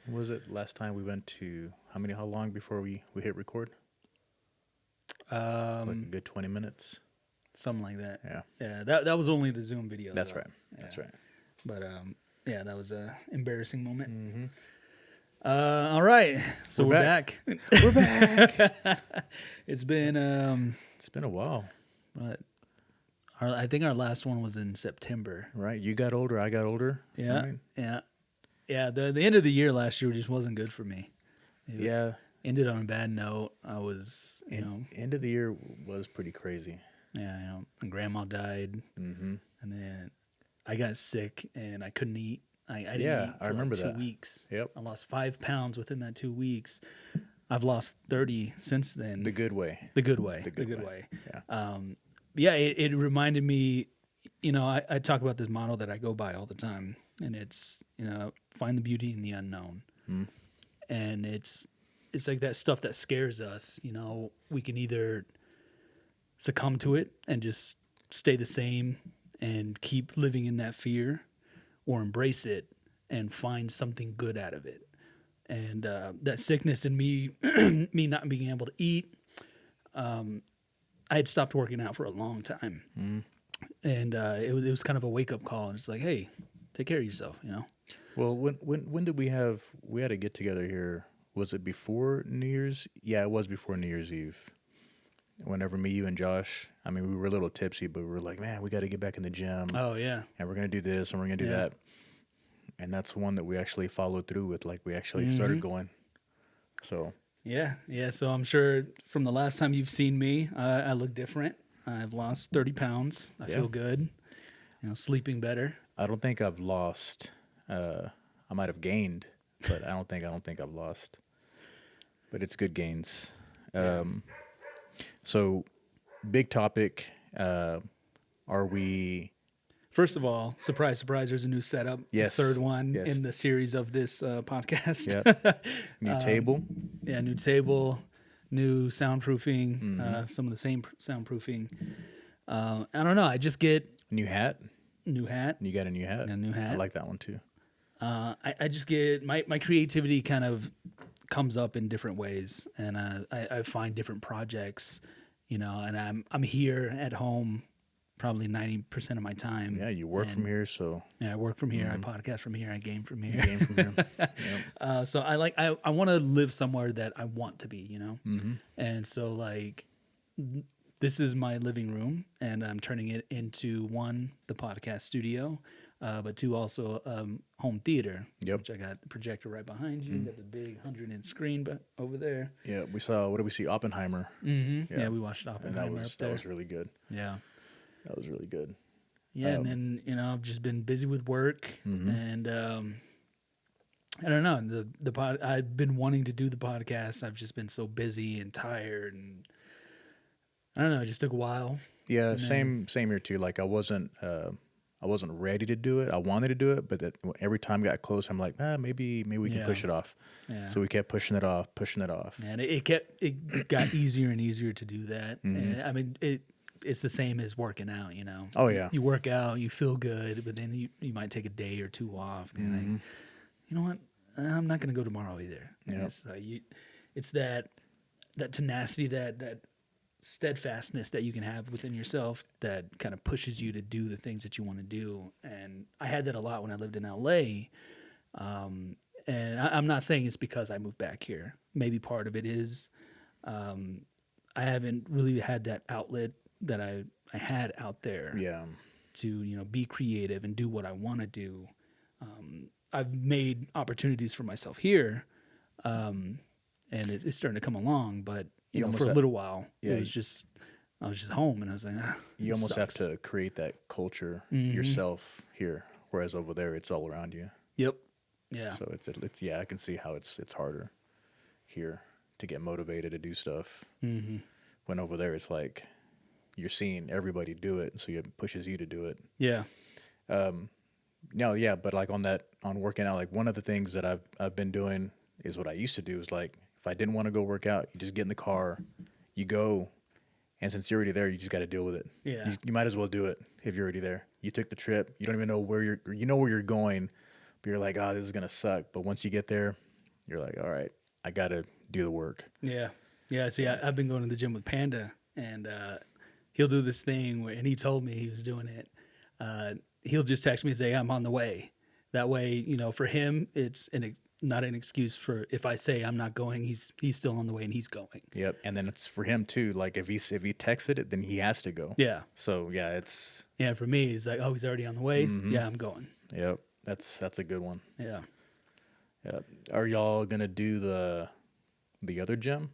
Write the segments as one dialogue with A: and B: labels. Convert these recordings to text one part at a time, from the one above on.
A: Was it last time we went to how long before we hit record? Like a good 20 minutes.
B: Something like that.
A: Yeah.
B: Yeah, that was only the Zoom video.
A: That's
B: though.
A: right.
B: Yeah.
A: That's right.
B: But yeah, that was a embarrassing moment.
A: Mm-hmm.
B: All right, so we're back.
A: We're back.
B: It's been
A: a while.
B: But I think our last one was in September.
A: Right. You got older. I got older.
B: Yeah.
A: Right?
B: Yeah. The end of the year last year just wasn't good for me.
A: Yeah.
B: Ended on a bad note. I was,
A: end of the year was pretty crazy.
B: Yeah, my grandma died, and then I got sick and I couldn't eat. I didn't eat for
A: I remember
B: 2 weeks.
A: Yep.
B: I lost 5 pounds within that 2 weeks. I've lost 30 since then.
A: The good way.
B: The good way.
A: The good way.
B: Yeah. It reminded me, I talk about this motto that I go by all the time, and it's, find the beauty in the unknown. And it's like that stuff that scares us. We can either succumb to it and just stay the same and keep living in that fear, or embrace it and find something good out of it. And that sickness in me, me not being able to eat, I had stopped working out for a long time. And it was kind of a wake-up call. It's like, hey, take care of yourself,
A: Well, when did we had a get-together here? Was it before New Year's? Yeah, it was before New Year's Eve. Whenever me, you, and Josh, we were a little tipsy, but we were like, man, we got to get back in the gym.
B: Oh, yeah.
A: And we're going to do this, and we're going to do that. And that's one that we actually followed through with. Like, we actually started going. So.
B: Yeah. So I'm sure from the last time you've seen me, I look different. I've lost 30 pounds. I feel good. Sleeping better.
A: I don't think I've lost. I might have gained, but I don't think I've lost. But it's good gains. So, big topic. Are we?
B: First of all, surprise, surprise! There's a new setup.
A: Yes.
B: The third one in the series of this podcast.
A: Yep. New table.
B: Yeah, new table, new soundproofing. Some of the same soundproofing. I don't know. I just get
A: new hat.
B: New hat.
A: You got a new hat.
B: A new hat.
A: I like that one too.
B: I just get my creativity kind of comes up in different ways, and I find different projects, and I'm here at home probably 90% of my time.
A: Yeah, you work from here, so
B: yeah, I work from here. I podcast from here. I game from here.
A: Yep.
B: So I want to live somewhere that I want to be, and so like this is my living room, and I'm turning it into one, the podcast studio. But two, also home theater, which I got the projector right behind you. Got the big 100-inch screen over there.
A: Yeah, we saw, what did we see? Oppenheimer.
B: Yeah, we watched Oppenheimer up there.
A: That was really good.
B: Yeah.
A: That was really good.
B: Yeah, and then, I've just been busy with work, and I don't know, I've been wanting to do the podcast. I've just been so busy and tired, and I don't know, it just took a while.
A: Yeah, same here too. Like I wasn't ready to do it. I wanted to do it, but every time got close, I'm like, maybe we can push it off. Yeah. So we kept pushing it off. And
B: it got easier and easier to do that. And it's the same as working out,
A: Oh yeah.
B: You work out, you feel good, but then you might take a day or two off. And you're like, you know what? I'm not going to go tomorrow either.
A: Yep.
B: It's that tenacity, that steadfastness that you can have within yourself that kind of pushes you to do the things that you want to do. And I had that a lot when I lived in LA. And I'm not saying it's because I moved back here. Maybe part of it is I haven't really had that outlet that I had out there to, be creative and do what I want to do. I've made opportunities for myself here, and it's starting to come along, but for a little while, I was just home, and I was like,
A: you almost have to create that culture yourself here, whereas over there, it's all around you.
B: Yep. Yeah.
A: So it's I can see how it's harder here to get motivated to do stuff. When over there, it's like you're seeing everybody do it, so it pushes you to do it.
B: Yeah.
A: But like on working out, like one of the things that I've been doing is what I used to do is like, if I didn't want to go work out, you just get in the car, you go, and since you're already there, you just got to deal with it.
B: Yeah.
A: You might as well do it if you're already there. You took the trip. You don't even know where you're going, but you're like, this is going to suck. But once you get there, you're like, all right, I got to do the work.
B: Yeah. Yeah. See, I've been going to the gym with Panda, and he'll do this thing where, and he told me he was doing it. He'll just text me and say, I'm on the way. That way, you know, for him, it's not an excuse for if I say I'm not going, he's still on the way and he's going.
A: Yep. And then it's for him too. Like if he texted it, then he has to go.
B: Yeah.
A: So yeah, it's.
B: Yeah. For me, it's like, oh, he's already on the way.
A: Mhm.
B: Yeah, I'm going.
A: Yep. That's a good one.
B: Yeah.
A: Yeah. Are y'all gonna do the other gym,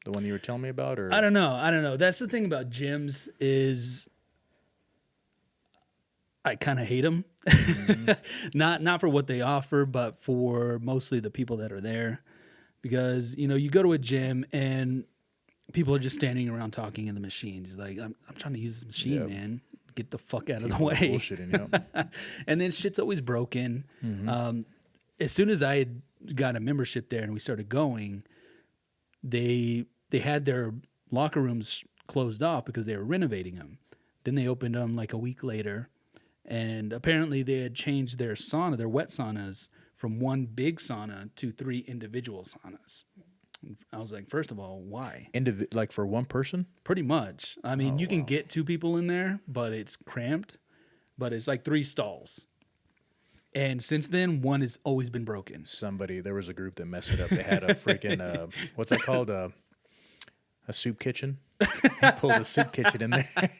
A: the one you were telling me about, or
B: I don't know. That's the thing about gyms is I kind of hate them. Not for what they offer, but for mostly the people that are there. Because, you know, you go to a gym and people are just standing around talking in the machine. It's like, I'm trying to use this machine, man. Get the fuck out of the way.
A: Bullshitting, yep.
B: And then shit's always broken. As soon as I had got a membership there and we started going, they had their locker rooms closed off because they were renovating them. Then they opened them like a week later. And apparently they had changed their sauna, their wet saunas, from one big sauna to 3 individual saunas. I was like, first of all, why?
A: Like for one person?
B: Pretty much. I mean, you can get 2 people in there, but it's cramped. But it's like 3 stalls. And since then, one has always been broken.
A: There was a group that messed it up. They had a freaking, what's that called? A soup kitchen. They pulled a soup kitchen in there.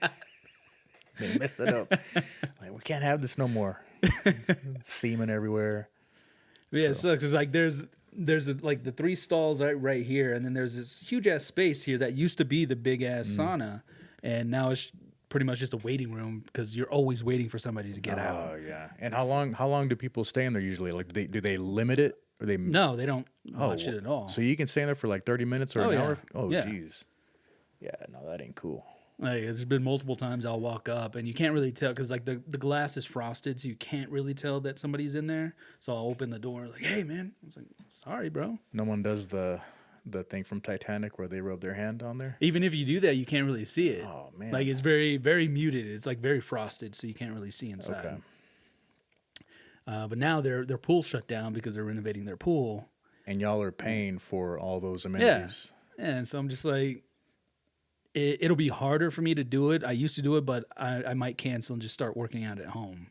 A: They messed it up. Like, we can't have this no more. Semen everywhere.
B: Yeah, it sucks. It's like there's like the 3 stalls right here, and then there's this huge ass space here that used to be the big ass sauna, and now it's pretty much just a waiting room because you're always waiting for somebody to get out.
A: Oh yeah. And how long do people stay in there usually? Like do they limit it, or they?
B: No, they don't watch it at all.
A: So you can stay in there for like 30 minutes or an hour. Oh
B: yeah.
A: Jeez. Yeah, no, that ain't cool.
B: Like, there's been multiple times I'll walk up and you can't really tell because like the glass is frosted, so you can't really tell that somebody's in there. So I'll open the door like, "Hey, man!" I was like, "Sorry, bro."
A: No one does the thing from Titanic where they rub their hand on there.
B: Even if you do that, you can't really see it.
A: Oh man!
B: Like it's very very muted. It's like very frosted, so you can't really see inside.
A: Okay.
B: But now their pool's shut down because they're renovating their pool.
A: And y'all are paying for all those amenities.
B: Yeah. And so I'm just like, it'll be harder for me to do it. I used to do it, but I might cancel and just start working out at home.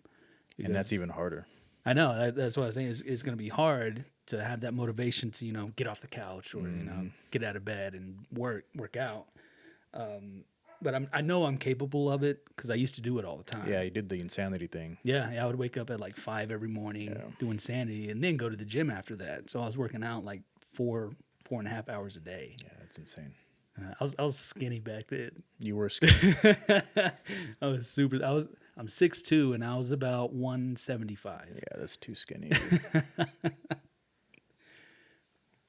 A: And that's even harder.
B: I know. That's what I was saying. It's going to be hard to have that motivation to, you know, get off the couch or, you know, get out of bed and work out. But I know I'm capable of it because I used to do it all the time.
A: Yeah, you did the insanity thing.
B: Yeah, I would wake up at like 5 every morning, do insanity, and then go to the gym after that. So I was working out like 4.5 hours a day.
A: Yeah, that's insane.
B: I was skinny back then.
A: You were skinny.
B: I'm 6'2", and I was about 175.
A: Yeah, that's too skinny.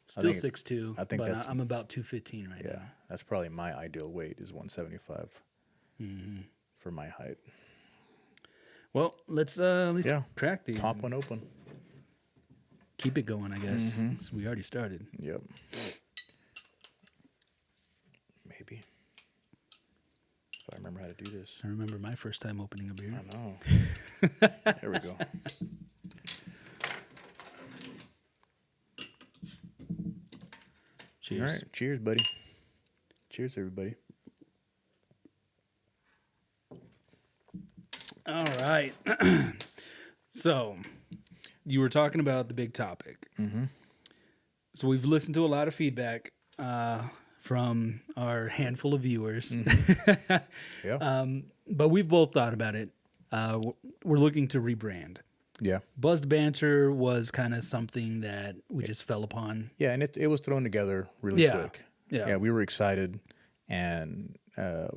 B: Still 6'2",
A: I think
B: but I'm about 215 right now.
A: Yeah, that's probably my ideal weight is 175 for my height.
B: Well, let's crack these.
A: Pop one open.
B: Keep it going, I guess. So we already started.
A: Yep. Maybe. If I remember how to do this.
B: I remember my first time opening a beer.
A: I know. There we go.
B: Cheers.
A: All right. Cheers, buddy. Cheers, everybody.
B: All right. So, you were talking about the big topic. So, we've listened to a lot of feedback from our handful of viewers.
A: Yeah.
B: But we've both thought about it. We're looking to rebrand.
A: Yeah.
B: Buzzed Banter was kind of something that we just fell upon.
A: Yeah, and it was thrown together really quick.
B: Yeah.
A: We were excited, and I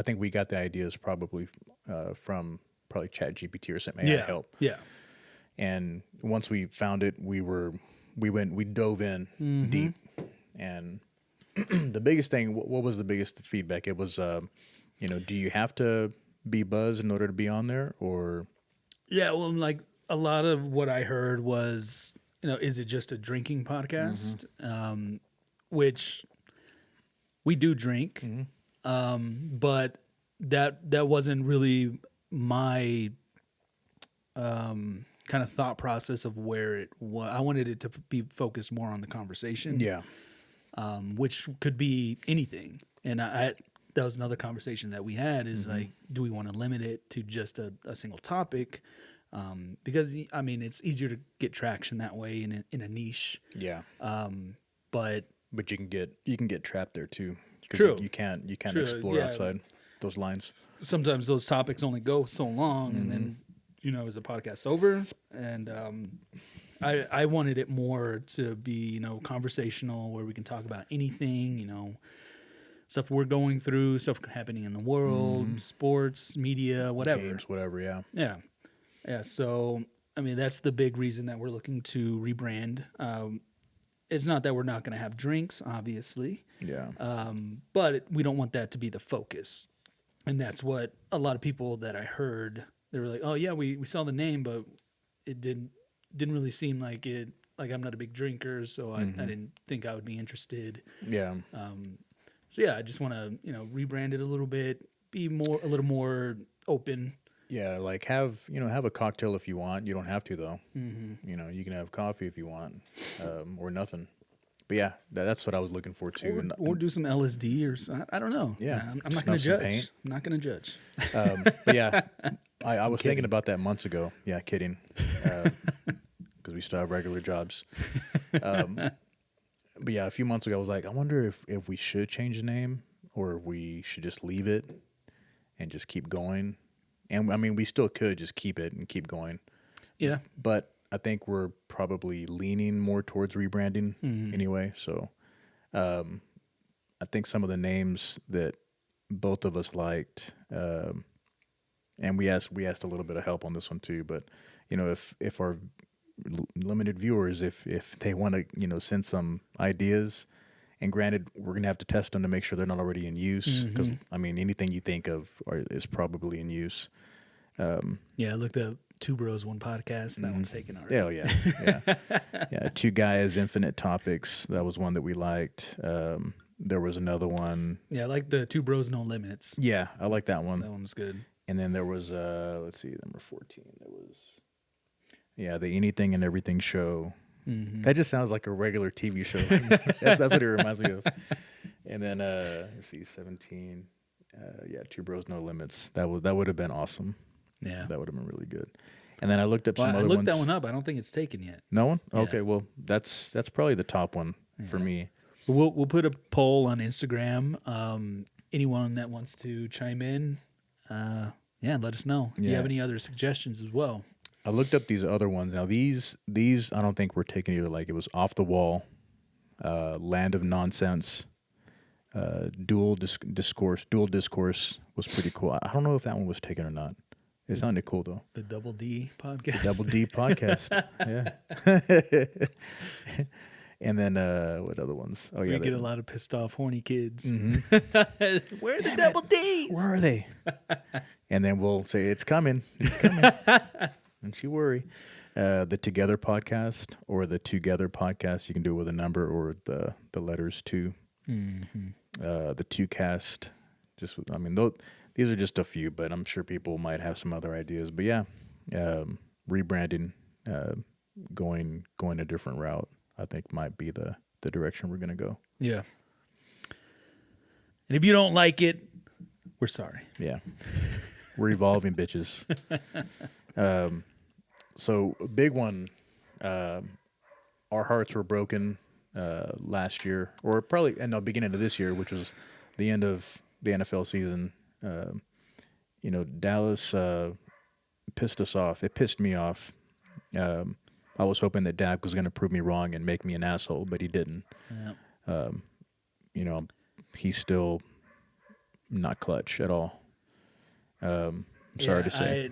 A: think we got the ideas probably from ChatGPT or something. AI help.
B: Yeah.
A: And once we found it, we dove in deep, and the biggest thing. What was the biggest feedback? It was, do you have to be buzzed in order to be on there, or?
B: Yeah, well, like a lot of what I heard was, is it just a drinking podcast? Which we do drink, but that wasn't really my kind of thought process of where it was. I wanted it to be focused more on the conversation.
A: Yeah.
B: Which could be anything. And that was another conversation that we had is like, do we want to limit it to just a single topic? Because I mean, it's easier to get traction that way in a niche.
A: Yeah.
B: But
A: you can get trapped there too. 'Cause
B: True.
A: You can't
B: True,
A: explore
B: yeah.
A: outside those lines.
B: sometimes those topics only go so long, and then is the podcast over? And I wanted it more to be conversational, where we can talk about anything, stuff we're going through, stuff happening in the world, sports, media, whatever.
A: Games, whatever. Yeah.
B: Yeah. So I mean, that's the big reason that we're looking to rebrand. It's not that we're not going to have drinks, obviously.
A: Yeah.
B: But we don't want that to be the focus. And that's what a lot of people that I heard, they were like, oh yeah, we saw the name, but it didn't really seem like it. Like, I'm not a big drinker, so I didn't think I would be interested.
A: Yeah.
B: So yeah, I just want to, rebrand it a little bit, be a little more open.
A: Yeah, like have a cocktail if you want. You don't have to though. You can have coffee if you want, or nothing. But yeah, that's what I was looking for too.
B: Or do some LSD or something. I don't know.
A: Yeah,
B: I'm not going to judge. I'm not going to judge.
A: But yeah, I was thinking about that months ago. Yeah, kidding. Because we still have regular jobs. But yeah, a few months ago, I was like, I wonder if we should change the name or if we should just leave it and just keep going. And I mean, we still could just keep it and keep going.
B: Yeah.
A: But I think we're probably leaning more towards rebranding anyway. So I think some of the names that both of us liked, and we asked a little bit of help on this one too. But if our limited viewers, if they want to send some ideas, and granted, we're gonna have to test them to make sure they're not already in use, because I mean, anything you think of is probably in use.
B: Yeah, I looked up Two Bros, One Podcast. That one's taken already.
A: Oh yeah. Yeah. Two Guys, Infinite Topics. That was one that we liked. There was another one.
B: Yeah, I like the Two Bros, No Limits.
A: Yeah, I like that one.
B: That one was good.
A: And then there was let's see, number 14. There was the Anything and Everything Show. That just sounds like a regular TV show. That's what it reminds me of. And then let's see, 17. Two Bros, No Limits. That would have been awesome.
B: Yeah,
A: that would have been really good. And then I looked up some other ones.
B: I looked that one up. I don't think it's taken yet.
A: No one?
B: Yeah.
A: Okay, well that's probably the top one for me.
B: We'll put a poll on Instagram. Anyone that wants to chime in, let us know if you have any other suggestions as well.
A: I looked up these other ones. Now these I don't think were taken either. Like, it was Off the Wall, Land of Nonsense, Dual Discourse was pretty cool. I don't know if that one was taken or not. It sounded cool though.
B: The Double D podcast.
A: The Double D podcast. Yeah. And then what other ones? Oh yeah,
B: we get a lot of pissed off horny kids. Where are the Double Ds?
A: Where are they? And then we'll say it's coming. It's coming. Don't you worry. The Together podcast or the Together podcast. You can do it with a number or the letters two. The Two Cast. These are just a few, but I'm sure people might have some other ideas. But yeah, rebranding, going a different route, I think might be the direction we're going to go.
B: Yeah. And if you don't like it, we're sorry.
A: Yeah. We're evolving, bitches. So a big one, our hearts were broken last year, or probably in the beginning of this year, which was the end of the NFL season. Dallas pissed us off. It pissed me off. I was hoping that Dak was going to prove me wrong and make me an asshole, but he didn't.
B: Yeah.
A: He's still not clutch at all. I'm sorry to say.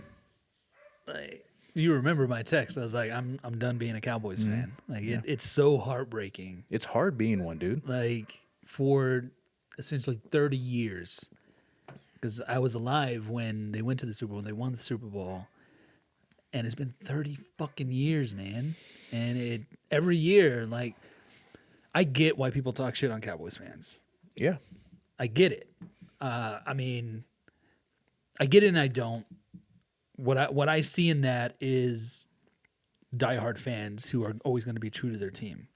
B: You remember my text? I was like, I'm done being a Cowboys fan. Like, it's so heartbreaking.
A: It's hard being one, dude.
B: Like, for essentially 30 years. Because I was alive when they went to the Super Bowl. They won the Super Bowl. And it's been 30 fucking years, man. And every year, like, I get why people talk shit on Cowboys fans.
A: Yeah.
B: I get it. I mean, I get it and I don't. What I see in that is diehard fans who are always going to be true to their team.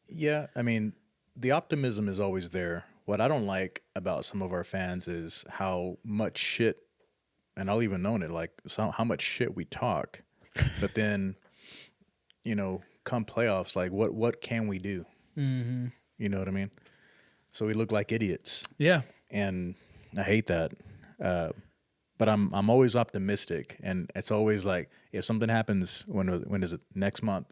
A: Yeah, I mean, the optimism is always there. What I don't like about some of our fans is how much shit, and I'll even own it, like how much shit we talk, but then, come playoffs, like what can we do?
B: Mm-hmm.
A: You know what I mean? So we look like idiots,
B: Yeah.
A: and I hate that. But I'm always optimistic, and it's always like if something happens, when is it, next month?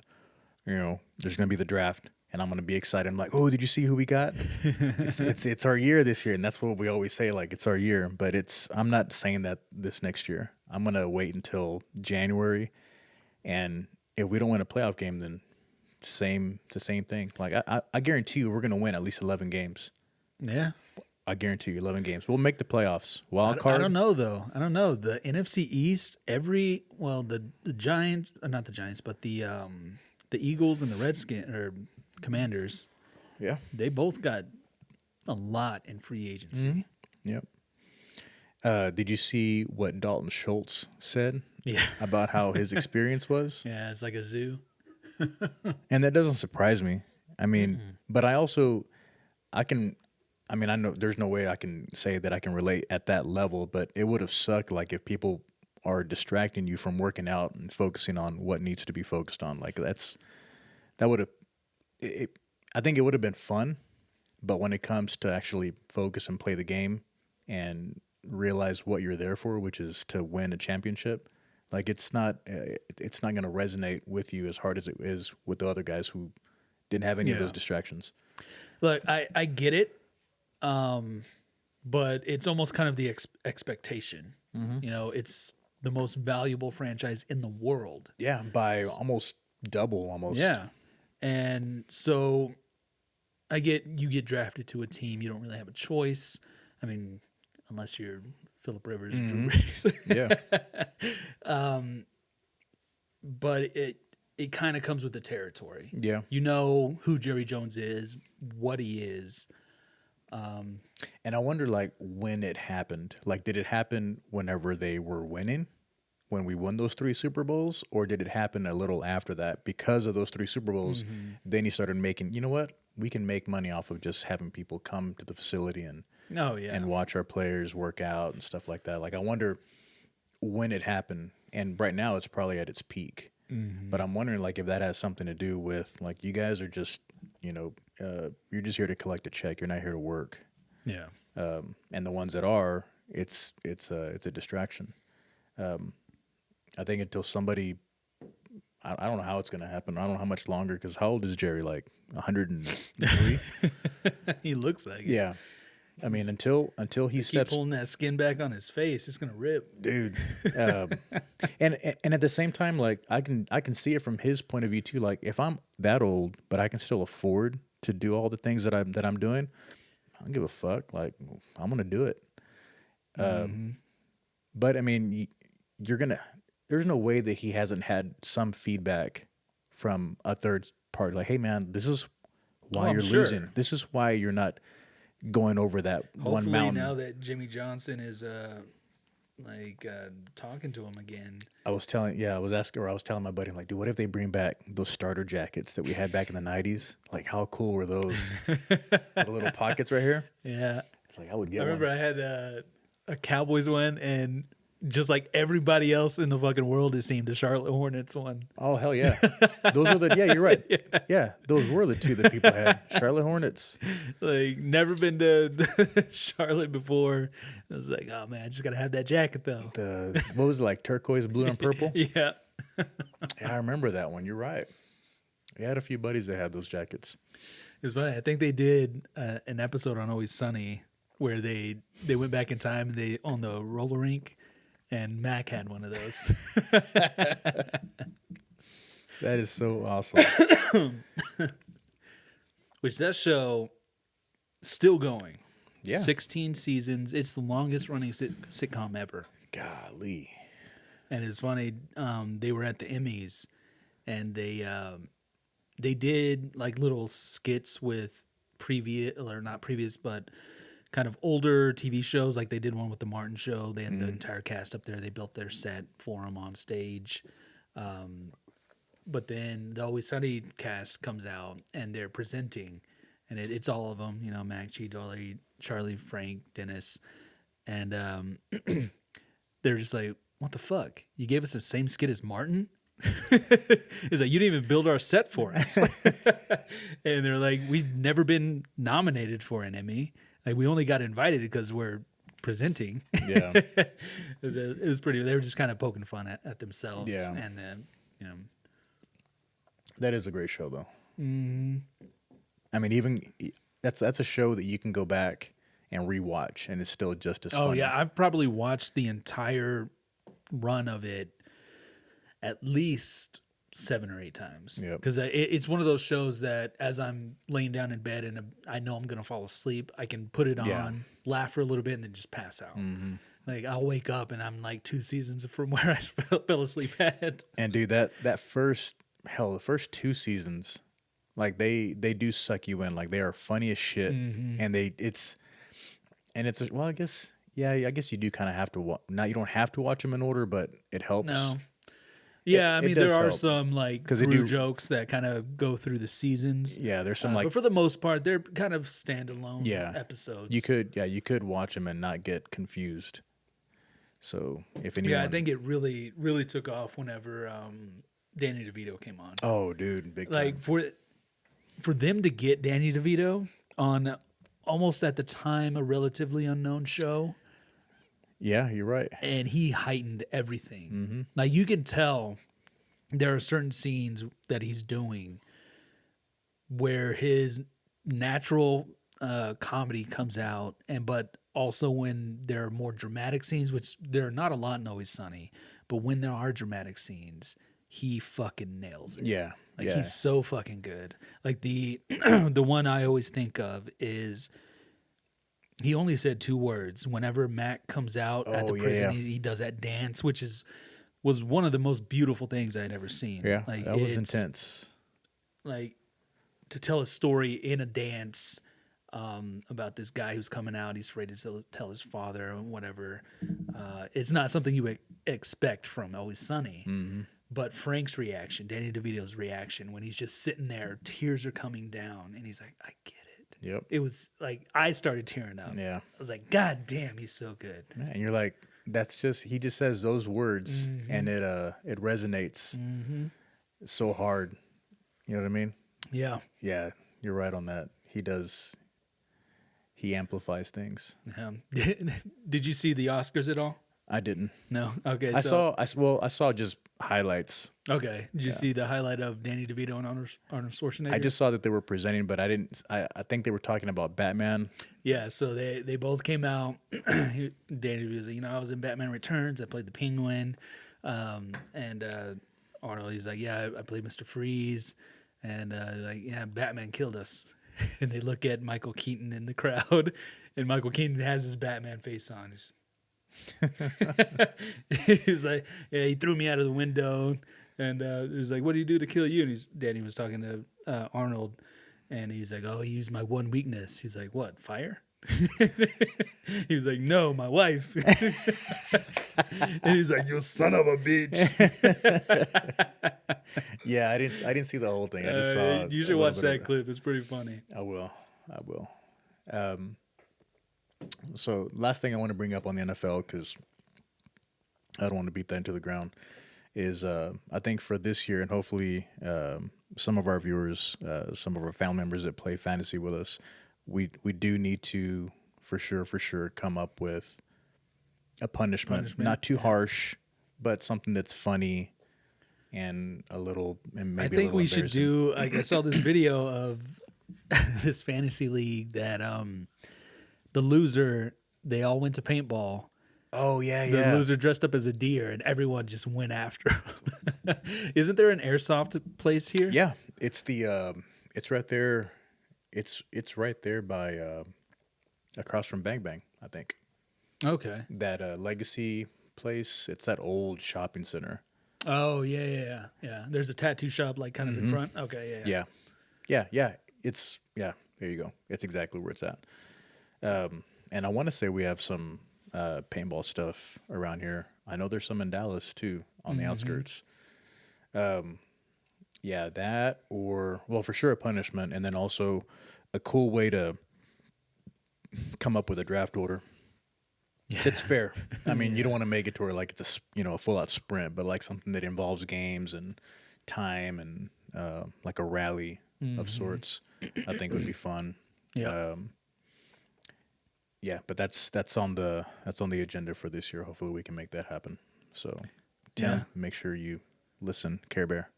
A: There's gonna be the draft, and I'm gonna be excited. I'm like, oh, did you see who we got? It's our year this year, and that's what we always say, like it's our year. But I'm not saying that this next year. I'm gonna wait until January, and if we don't win a playoff game, then it's the same thing. Like I guarantee you, we're gonna win at least 11 games.
B: Yeah.
A: I guarantee you 11 games. We'll make the playoffs. Wild
B: I
A: card.
B: don't know though. I don't know. The NFC East, the Giants, not the Giants, but the Eagles and the Redskins or Commanders,
A: Yeah.
B: they both got a lot in free agency.
A: Mm-hmm. Yep. Did you see what Dalton Schultz said
B: Yeah.
A: about how his experience was?
B: Yeah, it's like a zoo.
A: And that doesn't surprise me. I mean, but I know there's no way I can say that I can relate at that level, but it would have sucked like if people are distracting you from working out and focusing on what needs to be focused on. Like that would have, I think it would have been fun, but when it comes to actually focus and play the game and realize what you're there for, which is to win a championship, like it's not going to resonate with you as hard as it is with the other guys who didn't have any of those distractions.
B: Look, I get it, but it's almost kind of the expectation.
A: Mm-hmm.
B: It's the most valuable franchise in the world.
A: Yeah, by almost double, almost.
B: Yeah, and so I get you get drafted to a team, you don't really have a choice. I mean, unless you're Phillip Rivers, Drew Brees.
A: Yeah.
B: But it kind of comes with the territory.
A: Yeah.
B: You know who Jerry Jones is, what he is.
A: And I wonder, like, when it happened. Like, did it happen whenever they were winning, when we won those 3 Super Bowls, or did it happen a little after that? Because of those 3 Super Bowls, then he started making, you know what? We can make money off of just having people come to the facility and watch our players work out and stuff like that. Like, I wonder when it happened. And right now, it's probably at its peak. But I'm wondering, like, if that has something to do with, like, you guys are just, you're just here to collect a check. You're not here to work.
B: Yeah.
A: And the ones that are, it's a distraction. I think until somebody, I don't know how it's going to happen. I don't know how much longer, because how old is Jerry? Like 103?
B: He looks like it.
A: Yeah. I mean, until he steps,
B: pulling that skin back on his face, it's gonna rip,
A: dude. And at the same time, like I can see it from his point of view too. Like if I'm that old, but I can still afford to do all the things that I'm doing, I don't give a fuck. Like I'm gonna do it. But I mean, there's no way that he hasn't had some feedback from a third party. Like, hey man, this is why you're losing. This is why you're not going over that one mountain.
B: Now that Jimmy Johnson is talking to him again.
A: I was telling my buddy, I'm like, dude, what if they bring back those starter jackets that we had back in the 90s? Like, how cool were those? The little pockets right here.
B: Yeah.
A: It's like I would get.
B: I remember I had a Cowboys one, and just like everybody else in the fucking world, it seemed, a Charlotte Hornets one.
A: Oh hell yeah, those were yeah, you're right. Yeah, those were the 2 that people had. Charlotte Hornets.
B: Like never been to Charlotte before. I was like, oh man, I just gotta have that jacket though.
A: What was it, like turquoise, blue, and purple?
B: Yeah.
A: Yeah, I remember that one. You're right. We had a few buddies that had those jackets.
B: It was funny. I think they did an episode on Always Sunny where they went back in time and they on the roller rink. And Mac had one of those.
A: That is so awesome.
B: Which that show still going.
A: Yeah.
B: 16 seasons. It's the longest running sitcom ever.
A: Golly.
B: And it's funny. They were at the Emmys, and they did like little skits with not previous, but kind of older TV shows. Like they did one with the Martin Show. They had the entire cast up there. They built their set for them on stage. but then the Always Sunny cast comes out and they're presenting, and it's all of them. You know, Mac, G, Dolly, Charlie, Frank, Dennis, and they're just like, "What the fuck? You gave us the same skit as Martin." It's like, you didn't even build our set for us. And they're like, we've never been nominated for an Emmy. Like, we only got invited because we're presenting.
A: Yeah.
B: It was pretty. They were just kind of poking fun at themselves.
A: Yeah.
B: And then, you know,
A: That is a great show, though. I mean, even that's a show that you can go back and rewatch, and it's still just as
B: oh
A: funny.
B: yeah, I've probably watched the entire run of it at least 7 or 8 times.
A: Yep.
B: Because it's one of those shows that as I'm laying down in bed and I know I'm going to fall asleep, I can put it on,
A: Yeah.
B: laugh for a little bit, and then just pass out.
A: Mm-hmm.
B: Like, I'll wake up and I'm like 2 seasons from where I fell asleep at.
A: And dude, the first 2 seasons, like they do suck you in. Like, they are funny as shit, and well, I guess you do kind of have to you don't have to watch them in order, but it helps.
B: No. Yeah, I mean, there
A: does
B: are
A: help.
B: some like through jokes that kind of go through the seasons.
A: Yeah, there's some
B: but for the most part, they're kind of standalone episodes.
A: you could watch them and not get confused. So if anyone,
B: Yeah, I think it really, really took off whenever Danny DeVito came on.
A: oh, dude, big time.
B: Like for them to get Danny DeVito on almost at the time a relatively unknown show,
A: Yeah, you're right.
B: and he heightened everything.
A: Mm-hmm.
B: Like, you can tell there are certain scenes that he's doing where his natural comedy comes out, but also when there are more dramatic scenes, which there are not a lot in Always Sunny, but when there are dramatic scenes, he fucking nails it.
A: Yeah,
B: Like,
A: yeah.
B: he's so fucking good. Like, the the one I always think of is he only said 2 words. Whenever Mac comes out at the prison, he does that dance, which was one of the most beautiful things I'd ever seen.
A: Yeah,
B: like,
A: that was intense.
B: Like, to tell a story in a dance about this guy who's coming out, he's afraid to tell his father or whatever. It's not something you would expect from Always Sunny.
A: Mm-hmm.
B: But Frank's reaction, Danny DeVito's reaction, when he's just sitting there, tears are coming down, and he's like, I get it.
A: Yep.
B: It was like, I started tearing up.
A: Yeah.
B: I was like, God damn, he's so good.
A: Yeah, and you're like, he just says those words, and it resonates so hard. You know what I mean?
B: Yeah.
A: Yeah, you're right on that. He amplifies things.
B: Did you see the Oscars at all?
A: I didn't.
B: No. Okay.
A: I saw just highlights.
B: Okay. Did you see the highlight of Danny DeVito and Arnold Schwarzenegger?
A: I just saw that they were presenting, but I didn't. I think they were talking about Batman.
B: Yeah. So they both came out. Danny DeVito was like, I was in Batman Returns. I played the Penguin, and Arnold, he's like, yeah, I played Mr. Freeze, and like, yeah, Batman killed us. And they look at Michael Keaton in the crowd, and Michael Keaton has his Batman face on. He's like, yeah, he threw me out of the window, and he was like, what do you do to kill you? And Danny was talking to Arnold, and he's like, oh, he used my one weakness. He's like, what, fire? He was like, no, my wife. And he's like, you son of a bitch.
A: Yeah, I didn't see the whole thing. I just saw.
B: You should watch that clip. It's pretty funny.
A: I will. So last thing I want to bring up on the NFL, because I don't want to beat that into the ground, is I think for this year, and hopefully some of our viewers, some of our family members that play fantasy with us, we do need to for sure come up with a punishment. Not too harsh, but something that's funny and a little, and maybe
B: I think
A: a little
B: we should do. Like, I saw this video of this fantasy league that the loser, they all went to paintball.
A: Oh yeah,
B: The loser dressed up as a deer, and everyone just went after him. Isn't there an airsoft place here?
A: Yeah, it's it's right there. It's right there by across from Bang Bang, I think.
B: Okay.
A: That Legacy place. It's that old shopping center.
B: Oh yeah. There's a tattoo shop like kind of in front. Okay, yeah.
A: Yeah. It's there you go. It's exactly where it's at. And I want to say we have some paintball stuff around here. I know there's some in Dallas too, on the outskirts. Yeah, that or well, for sure a punishment, and then also a cool way to come up with a draft order. It's fair. I mean, you don't want to make it to where like it's a full out sprint, but like something that involves games and time and like a rally of sorts. I think would be fun.
B: Yeah.
A: Yeah, but that's on the agenda for this year. Hopefully, we can make that happen. So, Tim,
B: Yeah.
A: make sure you listen, Care Bear.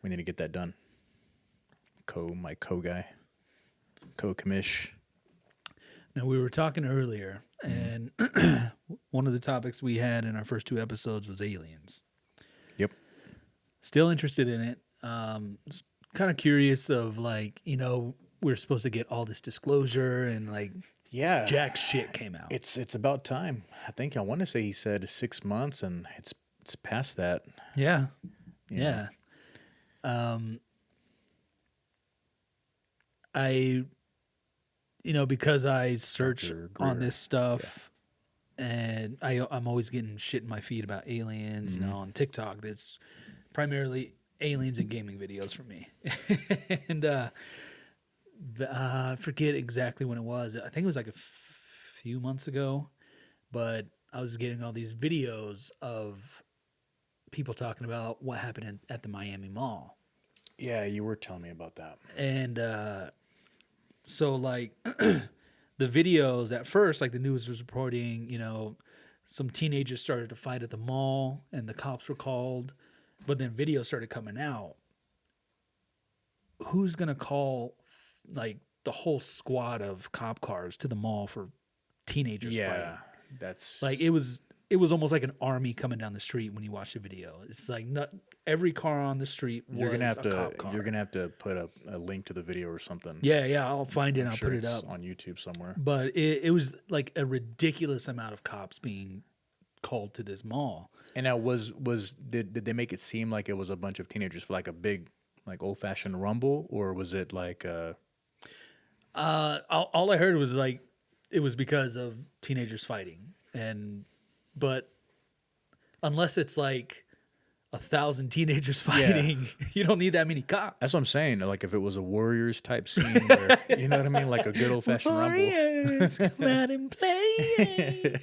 A: We need to get that done. My guy, commish.
B: Now, we were talking earlier, and one of the topics we had in our first 2 episodes was aliens.
A: Yep.
B: Still interested in it. Kind of curious of like, we're supposed to get all this disclosure and like
A: Yeah,
B: jack shit came out.
A: it's about time. I want to say he said 6 months, and it's past that.
B: Yeah.
A: you
B: Yeah.
A: know.
B: Because I search
A: Dr.
B: on
A: Greer.
B: this stuff and I'm always getting shit in my feed about aliens, on TikTok. That's primarily aliens and gaming videos for me. And I forget exactly when it was. I think it was like a few months ago, but I was getting all these videos of people talking about what happened at the Miami Mall.
A: Yeah, you were telling me about that.
B: And so, like, the videos at first, like the news was reporting, some teenagers started to fight at the mall and the cops were called, but then videos started coming out. Who's going to call, like, the whole squad of cop cars to the mall for teenagers fighting?
A: Yeah, that's
B: Like, it was almost like an army coming down the street when you watch the video. It's like not every car on the street was
A: you're gonna have
B: a
A: to
B: cop car.
A: you're gonna have to put a link to the video or something.
B: Yeah, I'll find it and
A: I'm
B: I'll
A: sure
B: put it
A: it's
B: up
A: on YouTube somewhere.
B: But it was like a ridiculous amount of cops being called to this mall.
A: And now did they make it seem like it was a bunch of teenagers for like a big like old fashioned rumble, or was it like
B: All I heard was like it was because of teenagers fighting, but unless it's like 1,000 teenagers fighting, you don't need that many cops.
A: that's what I'm saying. Like if it was a Warriors type scene, where, you know what I mean, like a good old fashioned rumble.
B: Warriors, come out and play.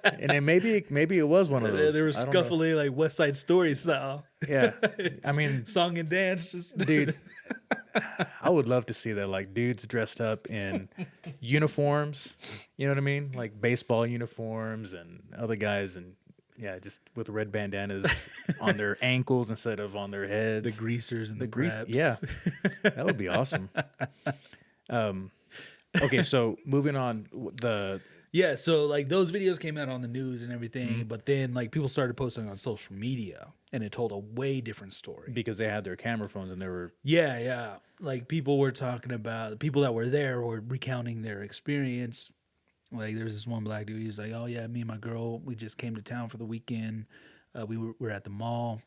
A: And then maybe it was one of those.
B: They were
A: I don't know.
B: scuffling like West Side Story style.
A: Yeah, I mean,
B: Song and dance, just
A: dude, I would love to see that. Like dudes dressed up in uniforms. You know what I mean? Like baseball uniforms, and other guys and. Yeah, just with red bandanas on their ankles instead of on their heads.
B: the greasers and the
A: grease.
B: reps.
A: Yeah, that would be awesome. Okay, so moving on.
B: Yeah, so like those videos came out on the news and everything, but then like people started posting on social media and it told a way different story.
A: Because they had their camera phones and they were
B: Yeah. Like people were talking about the people that were there were recounting their experience. Like there was this one black dude. He was like, "Oh yeah, me and my girl, we just came to town for the weekend. We were at the mall,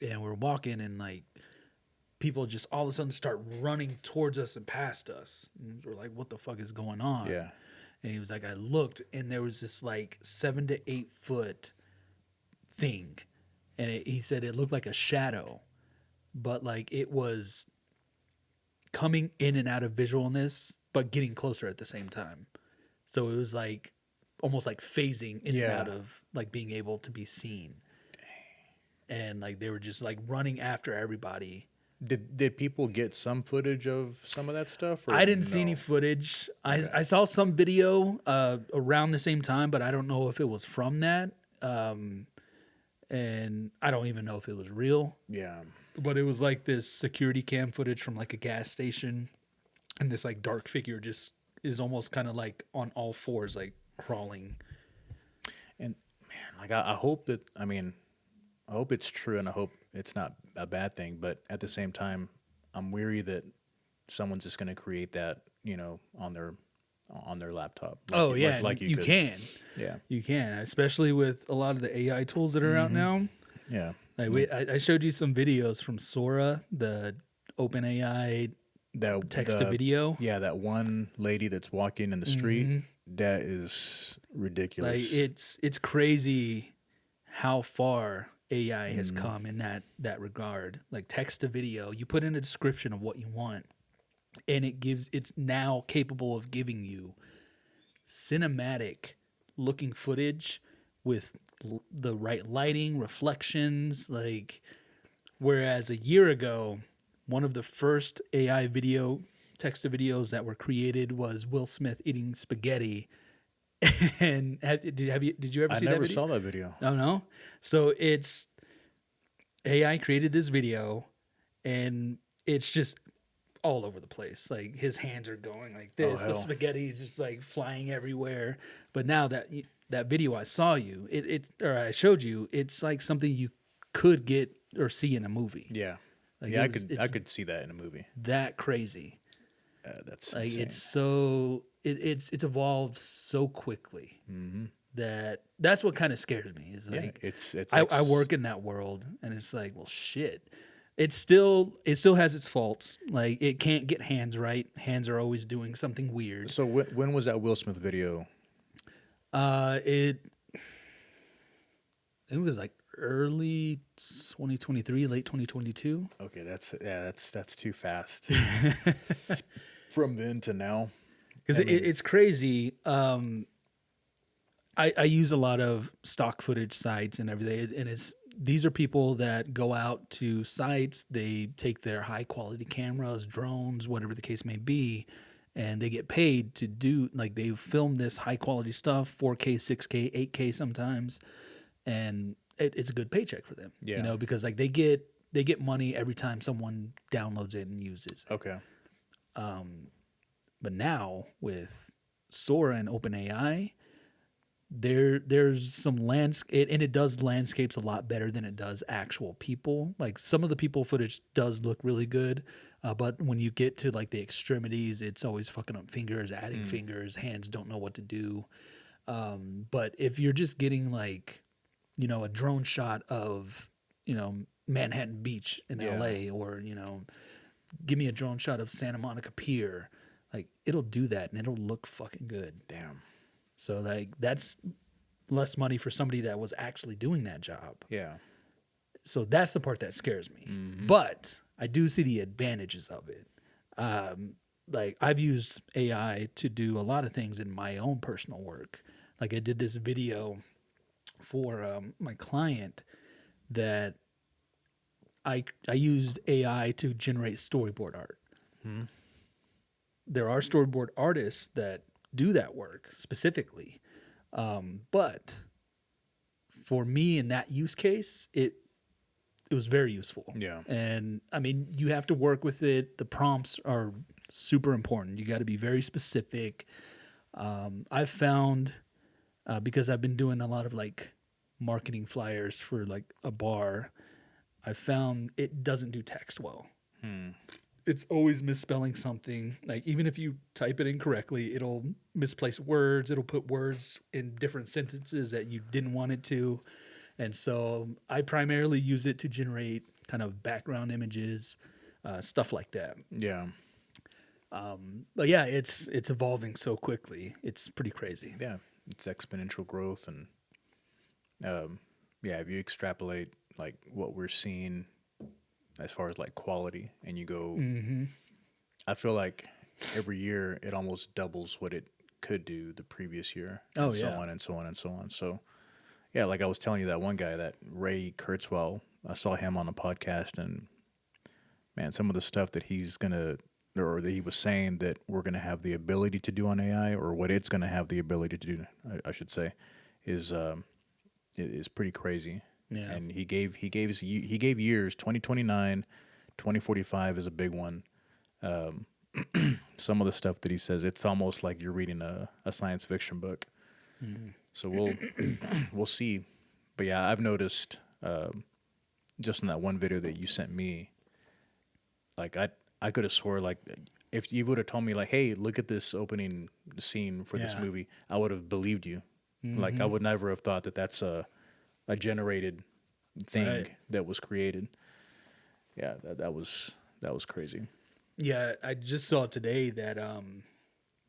B: and we were walking, and like people just all of a sudden start running towards us and past us. And we're like, what the fuck is going on?"
A: yeah.
B: And he was like, I looked, and there was this like 7 to 8 foot thing, and he said it looked like a shadow, but like it was coming in and out of visualness, but getting closer at the same time. So it was like almost like phasing in and out of like being able to be seen. Dang. And like they were just like running after everybody.
A: Did people get some footage of some of that stuff? Or
B: I didn't see any footage. Okay. I saw some video around the same time, but I don't know if it was from that. And I don't even know if it was real.
A: Yeah.
B: But it was like this security cam footage from like a gas station. And this like dark figure just is almost kind of like on all fours, like crawling.
A: And man, like I hope that, I hope it's true, and I hope it's not a bad thing. But at the same time, I'm weary that someone's just going to create that, on their laptop.
B: Like you can.
A: Yeah,
B: you can, especially with a lot of the AI tools that are out now.
A: Yeah,
B: like I showed you some videos from Sora, the OpenAI text to video.
A: Yeah, that one lady that's walking in the street. That is ridiculous.
B: Like it's crazy how far AI has come in that regard. Like text to video, you put in a description of what you want, and it's now capable of giving you cinematic looking footage with the right lighting, reflections, like whereas a year ago, one of the first AI video text to videos that were created was Will Smith eating spaghetti. And did you ever
A: I
B: see that
A: never
B: video?
A: saw that video.
B: Oh no. So it's AI created this video, and it's just all over the place. Like his hands are going like this. The
A: hell.
B: spaghetti is just like flying everywhere. But now that video I saw you, or I showed you, it's like something you could get or see in a movie.
A: Yeah.
B: Like
A: Yeah,
B: it's
A: I could see that in a movie.
B: that crazy.
A: That's
B: Like
A: insane.
B: it's so it's evolved so quickly that's what kind of scares me. Is like
A: it's
B: I work in that world, and it's like, well, shit. It still has its faults. Like it can't get hands right. Hands are always doing something weird.
A: So when was that Will Smith video?
B: It was like early 2023, late 2022.
A: Okay, that's too fast. From then to now.
B: Because it's crazy. I use a lot of stock footage sites and everything, and these are people that go out to sites. They take their high quality cameras, drones, whatever the case may be, and they get paid to do, like, they film this high quality stuff, 4K, 6K, 8K sometimes, and it's a good paycheck for them.
A: Yeah.
B: You know, because like they get money every time someone downloads it and uses it.
A: Okay.
B: But now with Sora and OpenAI, there's some landscape, and it does landscapes a lot better than it does actual people. Like some of the people footage does look really good, but when you get to like the extremities, it's always fucking up fingers, adding fingers, hands don't know what to do. But if you're just getting like, you know, a drone shot of, you know, Manhattan Beach in LA, or, you know, give me a drone shot of Santa Monica Pier, like it'll do that and it'll look fucking good.
A: Damn.
B: So like that's less money for somebody that was actually doing that job.
A: Yeah.
B: So that's the part that scares me. But I do see the advantages of it. Like I've used AI to do a lot of things in my own personal work. Like I did this video for my client that I used AI to generate storyboard art. There are storyboard artists that do that work specifically. But for me in that use case, it was very useful.
A: Yeah.
B: And I mean, you have to work with it. The prompts are super important. You got to be very specific. I've found, because I've been doing a lot of like marketing flyers for like a bar, I found it doesn't do text well. It's always misspelling something. Like even if you type it incorrectly, it'll misplace words. It'll put words in different sentences that you didn't want it to. And so I primarily use it to generate kind of background images, stuff like that.
A: Yeah.
B: But yeah, it's evolving so quickly. It's pretty crazy.
A: Yeah. It's exponential growth, and if you extrapolate like what we're seeing as far as like quality, and you go, I feel like every year it almost doubles what it could do the previous year.
B: Oh,
A: and
B: yeah.
A: so on and so on and so on. So yeah, like I was telling you, that one guy, that Ray Kurzweil, I saw him on a podcast, and man, some of the stuff that he's gonna, or that he was saying that we're gonna have the ability to do on AI, or what it's gonna have the ability to do, I should say, is pretty crazy.
B: Yeah.
A: And he gave years. 2029, 2045 is a big one. Some of the stuff that he says, it's almost like you're reading a science fiction book. So we'll see. But yeah, I've noticed just in that one video that you sent me, like I could have swore, like if you would have told me like, hey, look at this opening scene for this movie, I would have believed you. Like I would never have thought that that's a generated thing that was created. Yeah, that was crazy.
B: Yeah, I just saw today that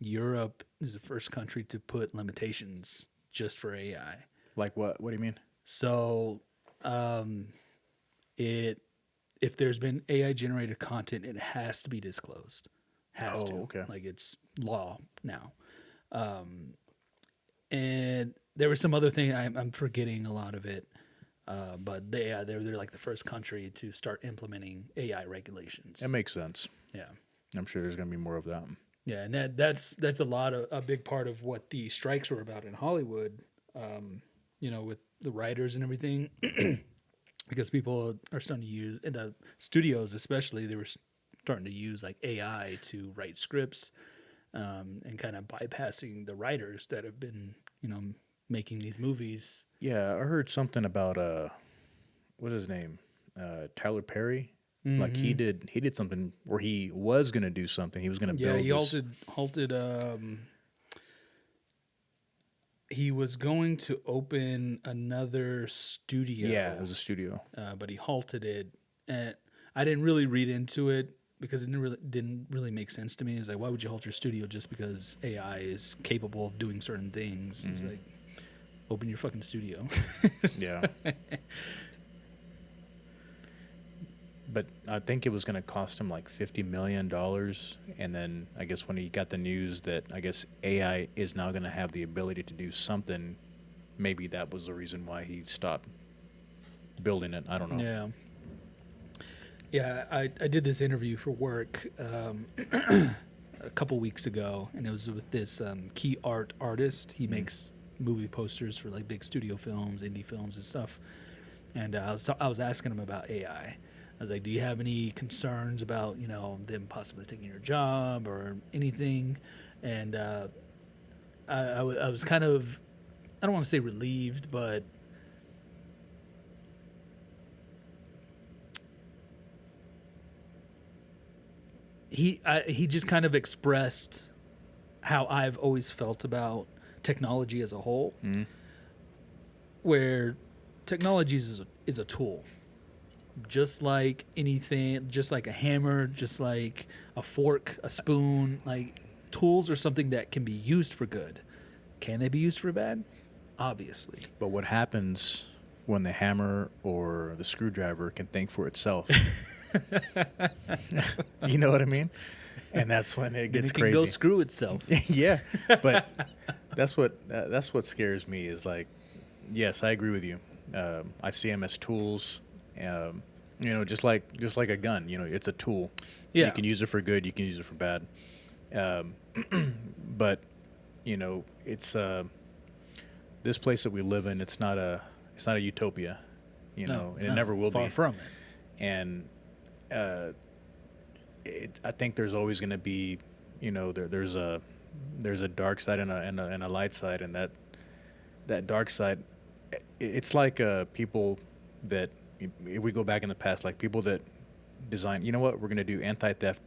B: Europe is the first country to put limitations just for AI.
A: Like what? What do you mean?
B: So it if there's been AI generated content, it has to be disclosed. Has to.
A: Okay.
B: Like it's law now. And there was some other thing I'm forgetting a lot of it. But they're like the first country to start implementing AI regulations.
A: That makes sense.
B: Yeah.
A: I'm sure there's going to be more of that.
B: Yeah, and that's a big part of what the strikes were about in Hollywood, with the writers and everything, because people are starting to use, in the studios especially, they were starting to use like AI to write scripts, and kind of bypassing the writers that have been, making these movies.
A: Yeah, I heard something about what's his name? Tyler Perry. Mm-hmm. Like he did something where he was gonna do something. He was gonna build.
B: Yeah, he halted. He was going to open another studio.
A: Yeah, it was a studio.
B: But he halted it, and I didn't really read into it because it didn't really make sense to me. It's like, why would you halt your studio just because AI is capable of doing certain things? Mm-hmm. It's like, open your fucking studio.
A: Yeah. But I think it was going to cost him like $50 million. And then I guess when he got the news that I guess AI is now going to have the ability to do something, maybe that was the reason why he stopped building it. I don't know.
B: Yeah. Yeah, I did this interview for work a couple weeks ago, and it was with this key art artist. He makes movie posters for like big studio films, indie films, and stuff. And I was asking him about AI. I was like, do you have any concerns about, them possibly taking your job or anything? And I was kind of, I don't want to say relieved, but he just kind of expressed how I've always felt about technology as a whole, where technology is a tool. Just like anything, just like a hammer, just like a fork, a spoon, like tools are something that can be used for good. Can they be used for bad? Obviously.
A: But what happens when the hammer or the screwdriver can think for itself? You know what I mean? And that's when it gets crazy.
B: It can go screw itself.
A: Yeah, but that's what scares me is like, yes, I agree with you. I see them as tools. Just like a gun, it's a tool.
B: Yeah.
A: You can use it for good, you can use it for bad. But it's this place that we live in. It's not a utopia, and it never will be.
B: Far from it.
A: And I think there's always going to be, there's a dark side and a light side, and that dark side, it's like people that. If we go back in the past, like people that design, we're going to do anti-theft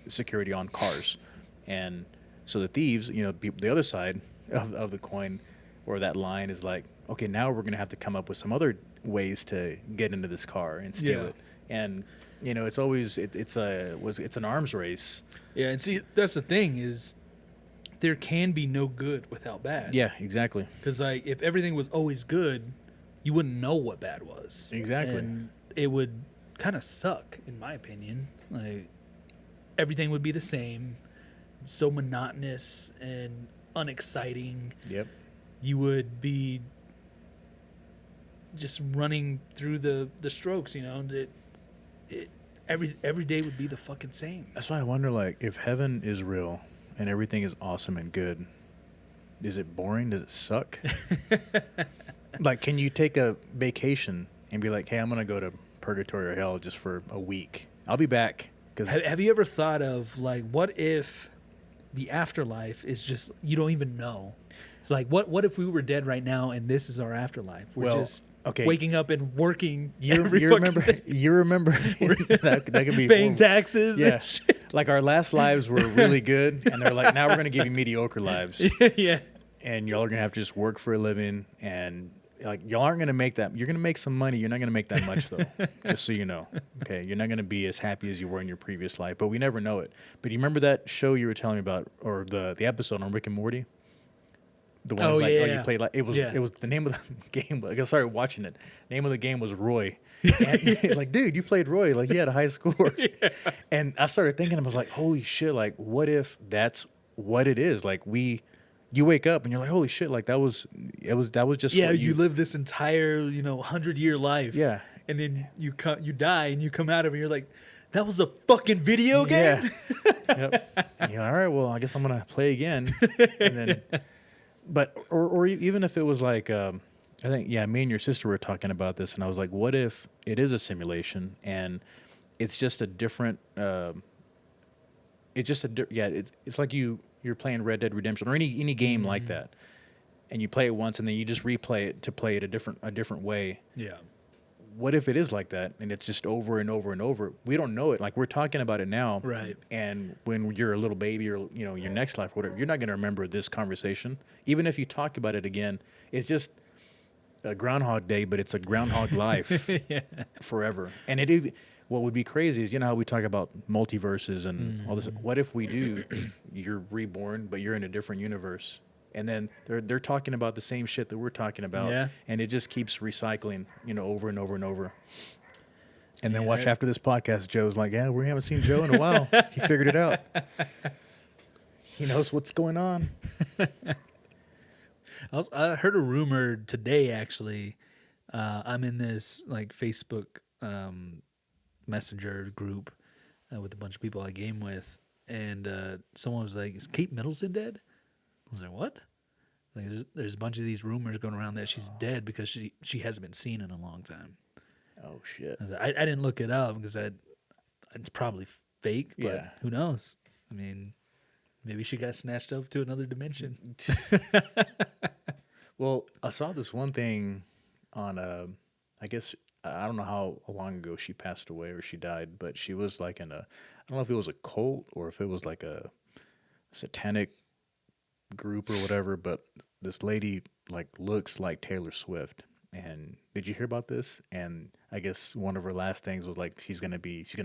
A: security on cars. And so the thieves, the other side of the coin or that line is like, okay, now we're going to have to come up with some other ways to get into this car and steal it. And, it's always, it's an arms race.
B: Yeah. And see, that's the thing is there can be no good without bad.
A: Yeah, exactly.
B: Because like if everything was always good, you wouldn't know what bad was.
A: Exactly.
B: And it would kind of suck, in my opinion. Like, everything would be the same, so monotonous and unexciting.
A: Yep.
B: You would be just running through the strokes, every day would be the fucking same.
A: That's why I wonder, like, if heaven is real and everything is awesome and good, is it boring? Does it suck? Like, can you take a vacation and be like, hey, I'm going to go to purgatory or hell just for a week. I'll be back.
B: Have you ever thought of, like, what if the afterlife is just, you don't even know? It's like, what if we were dead right now and this is our afterlife? We're just waking up and working
A: You remember that could be
B: paying taxes and shit.
A: Like, our last lives were really good, and they're like, now we're going to give you mediocre lives.
B: Yeah.
A: And y'all are going to have to just work for a living, and like, y'all aren't going to make that. You're going to make some money. You're not going to make that much, though, just so you know. Okay, you're not going to be as happy as you were in your previous life, but we never know it. But you remember that show you were telling me about, or the episode on Rick and Morty? The ones like you
B: yeah.
A: played like it was the name of the game. Like I started watching it. Name of the game was Roy. And, like, dude, you played Roy. Like, he had a high score. And I started thinking, I was like, holy shit! Like, what if that's what it is? Like, you wake up and you're like, holy shit! Like that was just
B: Yeah,
A: what
B: you live this entire 100-year life.
A: Yeah.
B: And then you die and you come out of it and you're like, that was a fucking video game?
A: Yeah. Yep. And you're like, all right, well, I guess I'm gonna play again. And then but or even if it was like I think me and your sister were talking about this and I was like, what if it is a simulation and it's just a different it's like you're playing Red Dead Redemption or any game like that. And you play it once and then you just replay it to play it a different way.
B: Yeah.
A: What if it is like that and it's just over and over and over? We don't know it. Like we're talking about it now.
B: Right.
A: And when you're a little baby or your next life, whatever, you're not going to remember this conversation. Even if you talk about it again, it's just a Groundhog Day, but it's a Groundhog life forever. And what would be crazy is, how we talk about multiverses and all this. What if we do, you're reborn, but you're in a different universe? And then they're talking about the same shit that we're talking about, and it just keeps recycling, over and over and over. And then watch after this podcast, Joe's like, "Yeah, we haven't seen Joe in a while. He figured it out. He knows what's going on."
B: I heard a rumor today. Actually, I'm in this like Facebook Messenger group with a bunch of people I game with, and someone was like, "Is Kate Middleton dead?" I was like, what? Like, there's a bunch of these rumors going around that she's dead because she hasn't been seen in a long time.
A: Oh, shit.
B: I didn't look it up because it's probably fake, but who knows? I mean, maybe she got snatched up to another dimension.
A: Well, I saw this one thing on, I guess, I don't know how long ago she passed away or she died, but she was like I don't know if it was a cult or if it was like a satanic group or whatever, but this lady like looks like Taylor Swift. And did you hear about this? And I guess one of her last things was like she's gonna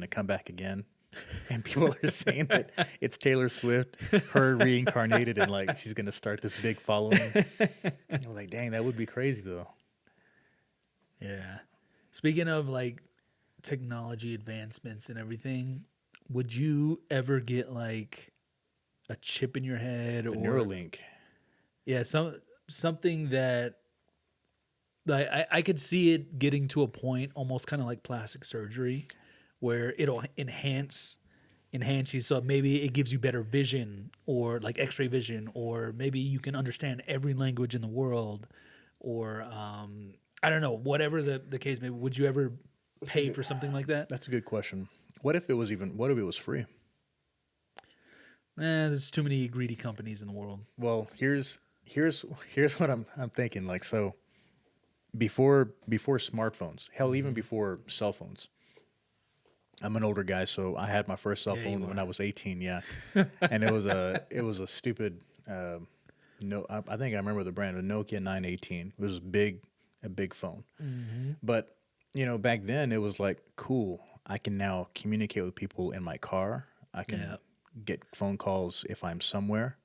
A: come back again, and people are saying that it's Taylor Swift, her reincarnated, and like she's gonna start this big following. And I'm like, dang, that would be crazy though.
B: Yeah. Speaking of like technology advancements and everything, would you ever get like a chip in your head
A: The
B: or
A: Neuralink?
B: Yeah, something that like I could see it getting to a point almost kind of like plastic surgery where it'll enhance you, so maybe it gives you better vision or like x-ray vision, or maybe you can understand every language in the world, or I don't know, whatever the case may be. Would you ever pay for something like that?
A: That's a good question. What if it was free?
B: There's too many greedy companies in the world.
A: Well, here's what I'm thinking. Like, so before smartphones, hell, even before cell phones. I'm an older guy, so I had my first cell phone when I was 18. Yeah, and it was a stupid. No, I think I remember the brand, a Nokia 918. It was a big phone. Mm-hmm. But back then it was like, cool. I can now communicate with people in my car. I can get phone calls if I'm somewhere.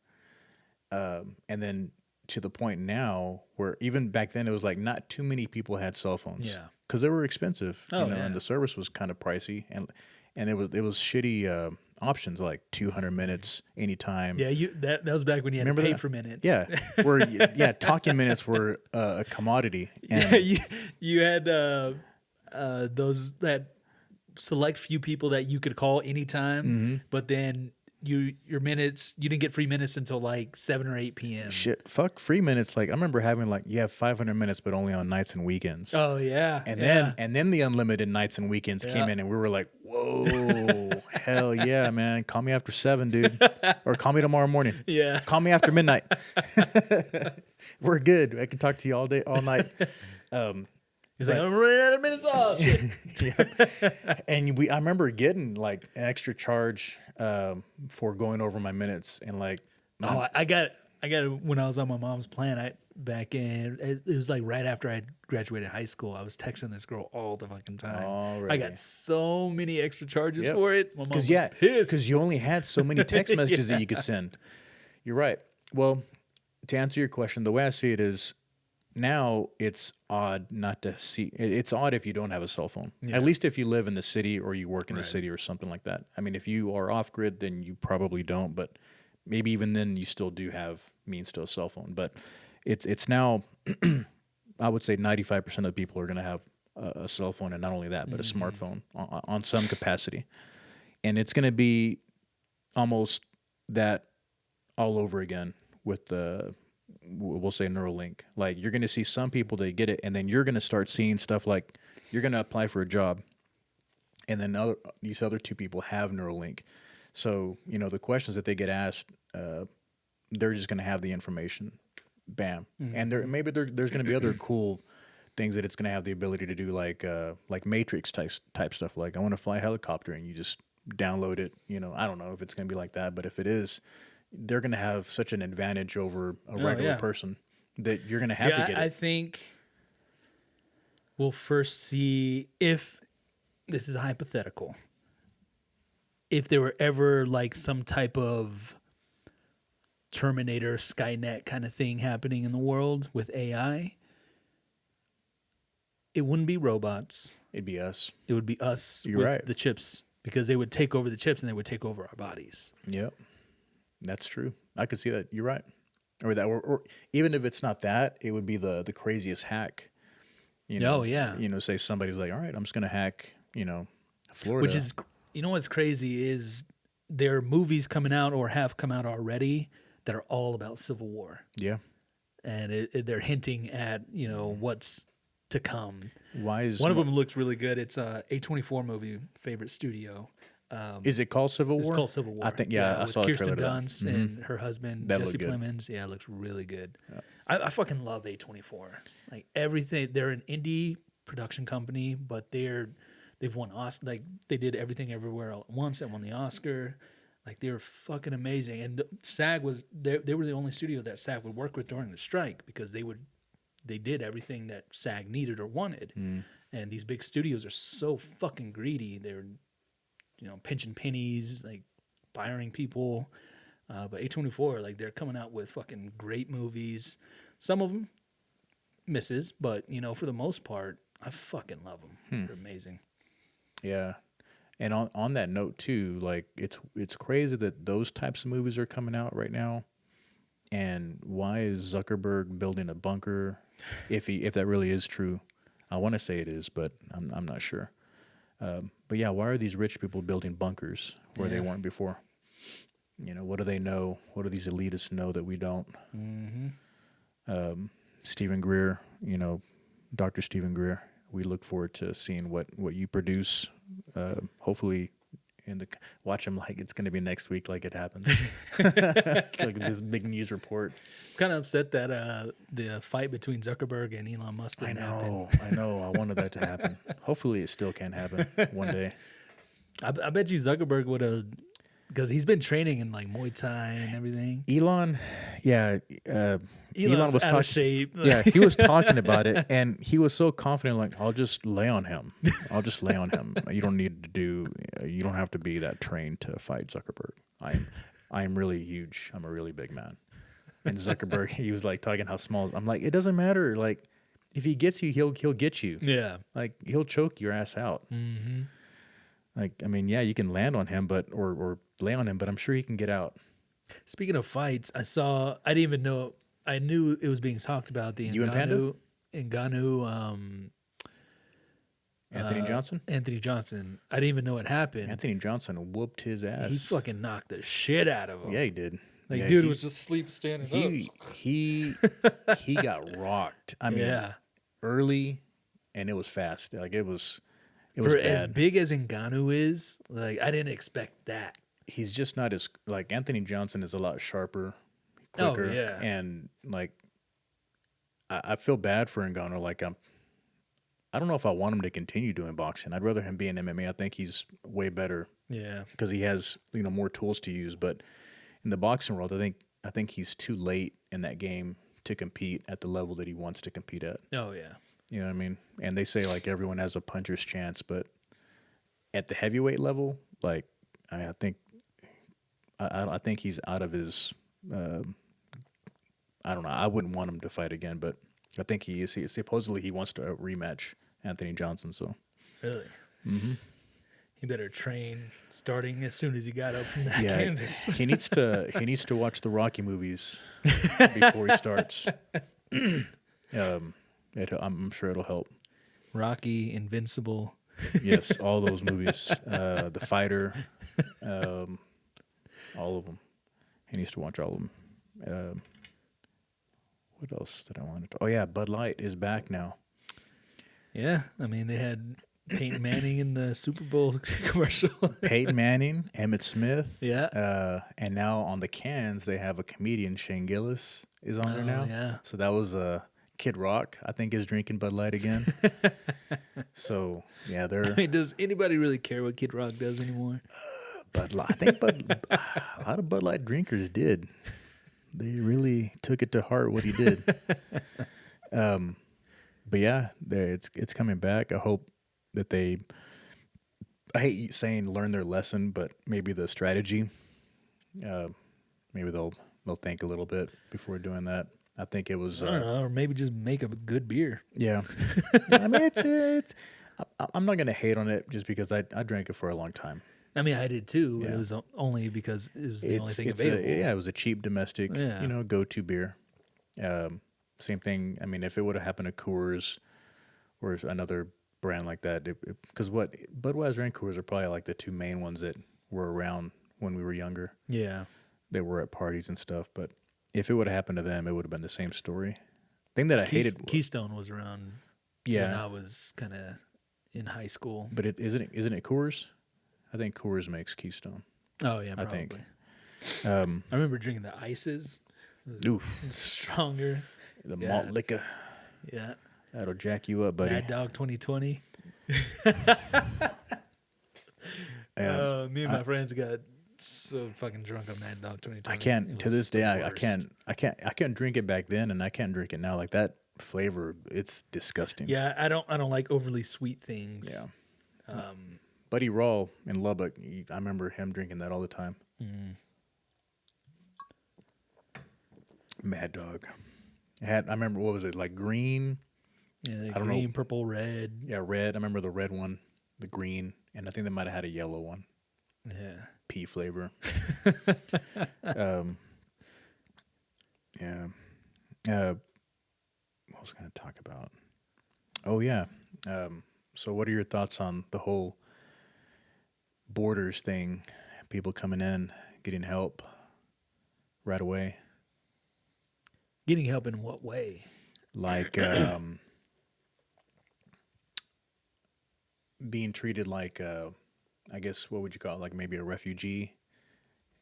A: And then to the point now where even back then it was like not too many people had cell phones.
B: Yeah.
A: Because they were expensive.
B: And
A: the service was kind of pricey, and it was shitty options like 200 minutes anytime.
B: Yeah, that was back when you had to pay for minutes.
A: Yeah, talking minutes were a commodity. And
B: you had those that select few people that you could call anytime, but then your minutes, you didn't get free minutes until like 7 or 8 p.m.
A: Shit, fuck free minutes. Like I remember having like 500 minutes, but only on nights and weekends.
B: Oh yeah,
A: and then the unlimited nights and weekends came in, and we were like, whoa, hell yeah, man! Call me after 7, dude, or call me tomorrow morning.
B: Yeah,
A: call me after midnight. We're good. I can talk to you all day, all night.
B: He's like, I'm running out of minutes off.
A: And I remember getting like an extra charge for going over my minutes, and like,
B: I got it when I was on my mom's plan. Back in, it was like right after I graduated high school. I was texting this girl all the fucking time.
A: Already.
B: I got so many extra charges for it. My mom was pissed
A: because you only had so many text messages that you could send. You're right. Well, to answer your question, the way I see it is now it's odd not to see. It's odd if you don't have a cell phone.
B: Yeah.
A: At least if you live in the city or you work in the
B: Right.
A: city or something like that. I mean, if you are off grid, then you probably don't. But maybe even then, you still do have means to a cell phone. But it's now. I would say 95% of people are going to have a cell phone, and not only that, but a smartphone on some capacity. And it's going to be almost that all over again with the we'll say Neuralink. Like you're going to see some people that get it, and then you're going to start seeing stuff like you're going to apply for a job, and then these other two people have Neuralink. So the questions that they get asked, they're just going to have the information. Bam, and there's going to be other cool things that it's going to have the ability to do, like Matrix type stuff. Like I want to fly a helicopter, and you just download it. I don't know if it's going to be like that, but if it is, they're going to have such an advantage over a regular person that you're going to have to get it.
B: I think we'll first see, if this is hypothetical, if there were ever like some type of Terminator, Skynet kind of thing happening in the world with AI, it wouldn't be robots.
A: It'd be us.
B: It would be us
A: You're
B: with
A: right.
B: the chips, because they would take over the chips and they would take over our bodies.
A: Yep. That's true. I could see that. You're right. Or even if it's not that, it would be the craziest hack. Say somebody's like, all right, I'm just going to hack, Florida.
B: Which is, what's crazy is there are movies coming out or have come out already that are all about Civil War.
A: Yeah.
B: And they're hinting at, what's to come.
A: Why is
B: one of them looks really good? It's a A24 movie, favorite studio.
A: Is it called Civil War?
B: It's called Civil War.
A: I think, I
B: with
A: saw a
B: Kirsten
A: trailer to that.
B: Dunst and her husband,
A: That
B: Jesse
A: looked good.
B: Plemons. Yeah, it looks really good. Yeah. I fucking love A24. Like everything, they're an indie production company, but they've won Oscar. Like they did Everything Everywhere All at Once and won the Oscar. Like they're fucking amazing. And SAG was they were the only studio that SAG would work with during the strike, because they did everything that SAG needed or wanted. And these big studios are so fucking greedy. They're pinching pennies, like firing people. But A24, like they're coming out with fucking great movies. Some of them misses, but for the most part, I fucking love them. They're amazing.
A: Yeah. And on that note too, like it's crazy that those types of movies are coming out right now. And why is Zuckerberg building a bunker? If that really is true, I want to say it is, but I'm not sure. But yeah, why are these rich people building bunkers where they weren't before? What do they know? What do these elitists know that we don't? Stephen Greer, Dr. Stephen Greer. We look forward to seeing what you produce. Hopefully, watch them like it's going to be next week, like it happens. It's like this big news report.
B: I'm kind of upset that the fight between Zuckerberg and Elon Musk didn't happen.
A: I know. I wanted that to happen. Hopefully, it still can happen one day.
B: I bet you Zuckerberg would have, because he's been training in like Muay Thai and everything.
A: Elon
B: Elon was
A: talking.
B: shape.
A: Yeah, he was talking about it, and he was so confident. Like, I'll just lay on him. You don't need to you don't have to be that trained to fight Zuckerberg. I am really huge. I'm a really big man. And Zuckerberg, he was like talking how small. I'm like, it doesn't matter. Like, if he gets you, he'll get you.
B: Yeah.
A: Like, he'll choke your ass out.
B: Mm-hmm.
A: Like, I mean, yeah, you can land on him, or lay on him, but I'm sure he can get out.
B: Speaking of fights, I didn't even know. I knew it was being talked about. The Ngannou,
A: Anthony Johnson?
B: Anthony Johnson. I didn't even know it happened.
A: Anthony Johnson whooped his ass.
B: He fucking knocked the shit out of him.
A: Yeah, he did.
B: Like,
A: yeah,
B: dude was just asleep standing up.
A: He got rocked. I mean, early, and it was fast. Like, it was
B: For
A: bad.
B: as big as Ngannou is, like, I didn't expect that.
A: He's just not as, like, Anthony Johnson is a lot sharper, quicker.
B: Oh, yeah.
A: And, like, I feel bad for Ngannou. Like, I don't know if I want him to continue doing boxing. I'd rather him be in MMA. I think he's way better.
B: Yeah.
A: Because he has, more tools to use. But in the boxing world, I think he's too late in that game to compete at the level that he wants to compete at.
B: Oh, yeah.
A: You know what I mean? And they say, like, everyone has a puncher's chance, but at the heavyweight level, like, I think he's out of his I don't know. I wouldn't want him to fight again, but I think supposedly he wants to rematch Anthony Johnson. So
B: Really?
A: mm-hmm.
B: He better train starting as soon as he got up from that
A: yeah,
B: canvas.
A: he needs to watch the Rocky movies before he starts. I'm sure it'll help.
B: Rocky, Invincible.
A: Yes, all those movies. The Fighter, all of them. He needs to watch all of them. What else did I want to? Oh yeah, Bud Light is back now.
B: Yeah, I mean they had Peyton Manning in the Super Bowl commercial.
A: Peyton Manning, Emmitt Smith.
B: Yeah.
A: And now on the cans they have a comedian, Shane Gillis, is on there now.
B: Yeah.
A: So that was Kid Rock, I think, is drinking Bud Light again. So yeah,
B: I mean, does anybody really care what Kid Rock does anymore?
A: Bud Light. I think a lot of Bud Light drinkers did. They really took it to heart what he did. But yeah, it's coming back. I hope that they. I hate saying learn their lesson, but maybe the strategy. Maybe they'll think a little bit before doing that. I think it was.
B: I don't know, or maybe just make a good beer.
A: Yeah, I mean it's. I'm not gonna hate on it just because I drank it for a long time.
B: I mean, I did too. But
A: Yeah.
B: it was only because it was the only thing available.
A: It was a cheap domestic,
B: Yeah.
A: go-to beer. Same thing. I mean, if it would have happened to Coors or another brand like that, because Budweiser and Coors are probably like the two main ones that were around when we were younger.
B: Yeah.
A: They were at parties and stuff. But if it would have happened to them, it would have been the same story. Thing that I hated.
B: Keystone was around when I was kind of in high school.
A: But isn't it Coors? I think Coors makes Keystone.
B: Oh yeah, probably.
A: I think.
B: I remember drinking the ices.
A: Oof.
B: Stronger.
A: The malt liquor.
B: Yeah.
A: That'll jack you up, buddy.
B: Mad Dog 2020. Me and my friends got so fucking drunk on Mad Dog 2020.
A: I can't to this day. I can't drink it back then, and I can't drink it now. Like that flavor, it's disgusting.
B: Yeah, I don't like overly sweet things.
A: Yeah. Buddy Rawl in Lubbock, I remember him drinking that all the time. Mad Dog. I remember, what was it, like green?
B: Yeah,
A: I don't
B: green,
A: know.
B: purple, red.
A: Yeah, red. I remember the red one, the green, and I think they might have had a yellow one.
B: Yeah.
A: Pea flavor. Yeah. What was I going to talk about? Oh, yeah. So what are your thoughts on the whole borders thing? People coming in, getting help right away?
B: Getting help in what way?
A: Like being treated like, I guess, what would you call it? Like maybe a refugee,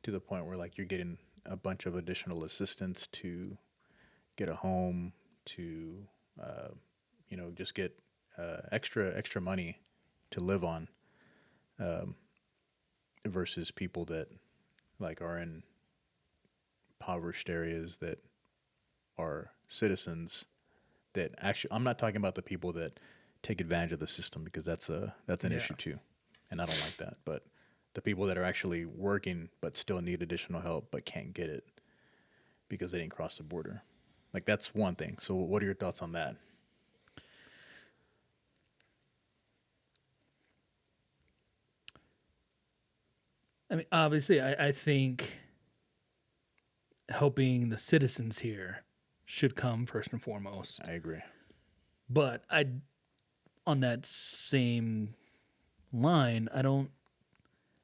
A: to the point where like you're getting a bunch of additional assistance to get a home, to, just get extra money to live on, versus people that like are in impoverished areas that are citizens that actually, I'm not talking about the people that take advantage of the system, because that's an issue too, and I don't like that. But the people that are actually working but still need additional help but can't get it because they didn't cross the border, like that's one thing. So what are your thoughts on that?
B: I mean, obviously, I think helping the citizens here should come first and foremost.
A: I agree.
B: But on that same line, I don't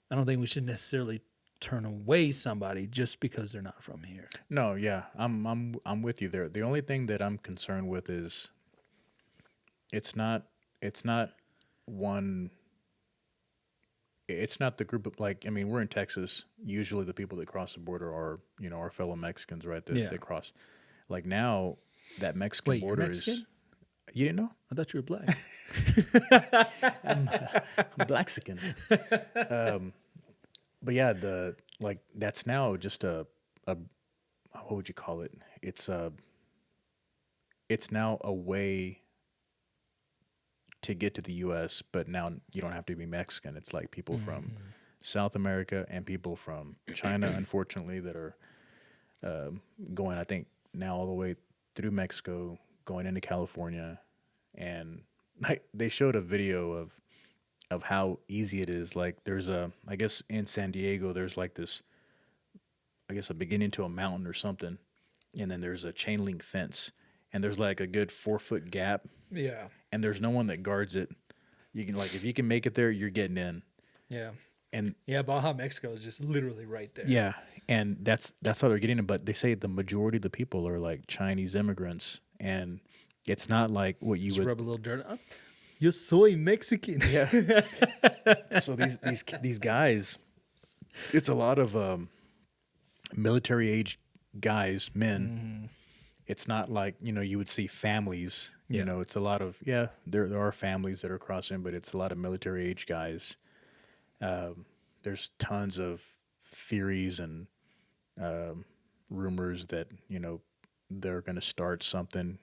B: think we should necessarily turn away somebody just because they're not from here.
A: No, yeah, I'm with you there. The only thing that I'm concerned with is it's not one. It's not the group of, like, I mean, we're in Texas. Usually the people that cross the border are, our fellow Mexicans, right? That cross. Like now, that Mexican border
B: you're Mexican?
A: is. You didn't know?
B: I thought you were black.
A: I'm Blaxican. But yeah, that's now just a what would you call it? It's now a way to get to the U.S., but now you don't have to be Mexican. It's like people from South America and people from China, unfortunately, that are going. I think now all the way through Mexico, going into California, and they showed a video of how easy it is. Like there's I guess in San Diego, there's like this, I guess a beginning to a mountain or something, and then there's a chain link fence, and there's like a good 4 foot gap,
B: Yeah.
A: and there's no one that guards it. You can like if you can make it there, you're getting in.
B: Yeah.
A: And
B: Yeah, Baja, Mexico is just literally right there.
A: yeah, and that's how they're getting it. But they say the majority of the people are like Chinese immigrants, and it's not like what you
B: Just
A: would.
B: rub a little dirt on. Yo soy Mexican.
A: Yeah. So these guys, it's a lot of military age guys, men. It's not like you would see families.
B: Yeah.
A: It's a lot of there are families that are crossing, but it's a lot of military age guys. There's tons of theories and rumors that they're going to start something.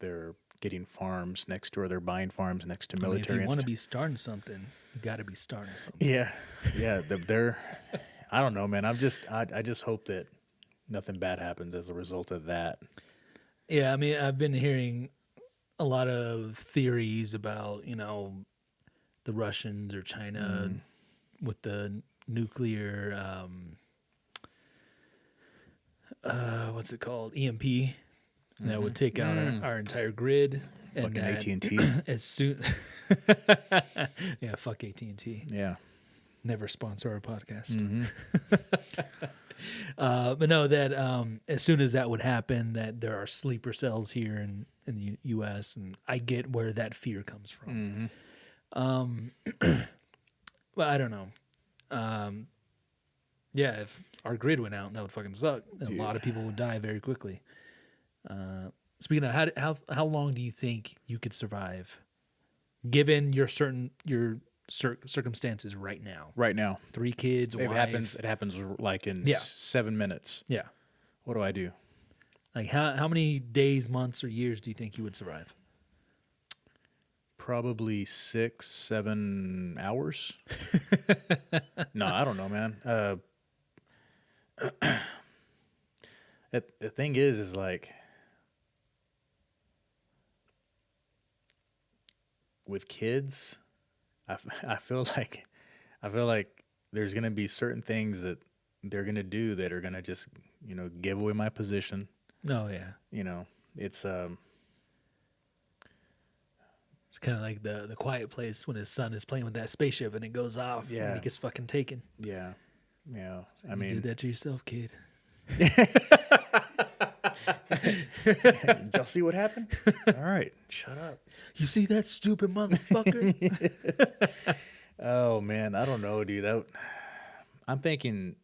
A: They're getting farms next to, or they're buying farms next to military.
B: If you want to be starting something, you got to be starting something.
A: Yeah. They're. I don't know, man. I just hope that nothing bad happens as a result of that.
B: Yeah, I mean, I've been hearing a lot of theories about the Russians or China with the nuclear, what's it called, EMP, that would take out our entire grid.
A: Fucking AT&T.
B: As soon, yeah, fuck AT&T.
A: Yeah.
B: Never sponsor our podcast. But no, that as soon as that would happen, that there are sleeper cells here in the U.S., and I get where that fear comes from. But I don't know. Yeah, if our grid went out, that would fucking suck. A lot of people would die very quickly. Speaking of, how long do you think you could survive, given your circumstances right now?
A: Right now,
B: 3 kids,
A: it
B: wife.
A: happens like in 7 minutes.
B: Yeah.
A: What do I do?
B: Like how many days, months, or years do you think you would survive?
A: Probably 6-7 hours. No, I don't know, man. The thing is like with kids, I feel like there's gonna be certain things that they're gonna do that are gonna just give away my position.
B: Oh yeah.
A: It's
B: It's kind of like the Quiet Place when his son is playing with that spaceship and it goes off and he gets fucking taken.
A: Yeah. I
B: You
A: mean,
B: do that to yourself, kid.
A: did y'all see what happened? All right, shut up.
B: You see that stupid motherfucker?
A: Oh man, I don't know, dude. I'm thinking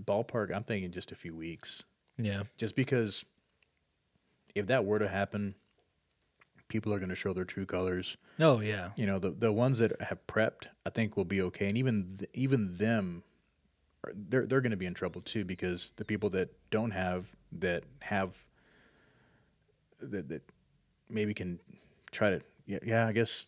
A: ballpark. I'm thinking just a few weeks.
B: Yeah.
A: Just because if that were to happen, people are going to show their true colors.
B: Oh yeah.
A: The ones that have prepped, I think will be okay, and even them, they're going to be in trouble too, because the people that don't have that maybe can try to I guess,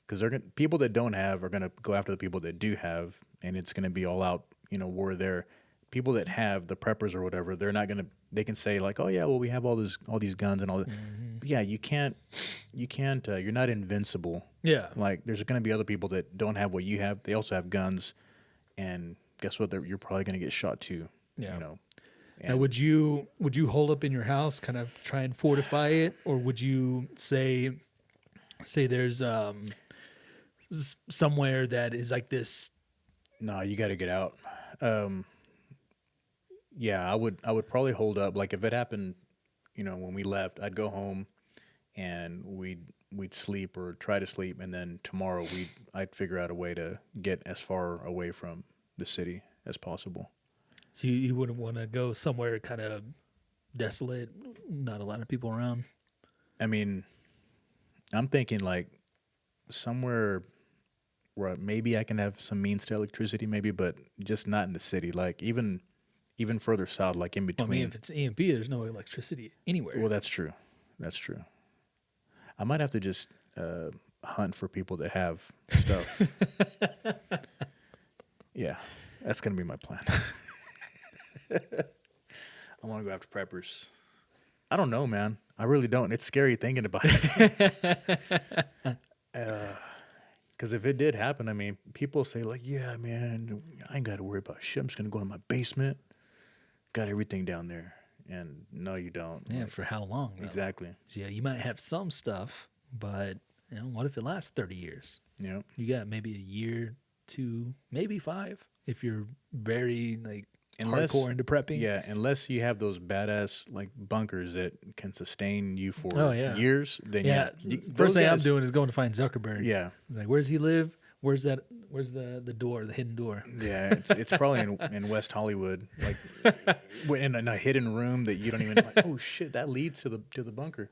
A: because people that don't have are going to go after the people that do have, and it's going to be all out war there. People that have the preppers or whatever, they're not going to. They can say like, oh yeah, well we have all these guns and all that. Yeah, you can't. You're not invincible.
B: Yeah.
A: Like there's going to be other people that don't have what you have. They also have guns, and guess what? You're probably going to get shot too.
B: Yeah.
A: And
B: now, would you hold up in your house, kind of try and fortify it, or would you say there's somewhere that is like this?
A: No, you got to get out. Yeah, I would probably hold up. Like if it happened, when we left, I'd go home and we'd sleep or try to sleep, and then tomorrow I'd figure out a way to get as far away from the city as possible.
B: So you wouldn't want to go somewhere kind of desolate, not a lot of people around?
A: I mean, I'm thinking like somewhere where maybe I can have some means to electricity, maybe, but just not in the city. Like even further south, like in between.
B: Well, I mean, if it's EMP, there's no electricity anywhere.
A: Well, that's true. I might have to just hunt for people that have stuff. Yeah, that's gonna be my plan. I want to go after preppers. I don't know, man. I really don't. It's scary thinking about it. Because if it did happen, I mean, people say like, yeah, man, I ain't got to worry about shit. I'm just going to go in my basement. Got everything down there. And no, you don't.
B: Yeah,
A: Like,
B: for how long? Though?
A: exactly.
B: So, yeah, you might have some stuff, but what if it lasts 30 years?
A: Yeah.
B: You got maybe a year, 2, maybe 5 if you're very like hardcore into prepping.
A: Yeah, unless you have those badass like bunkers that can sustain you for years, then
B: First thing I'm doing is going to find Zuckerberg.
A: Yeah.
B: Like, where's he live? Where's the door, the hidden door?
A: Yeah, it's probably in West Hollywood, like in a hidden room that you don't even like. Oh shit, that leads to the bunker.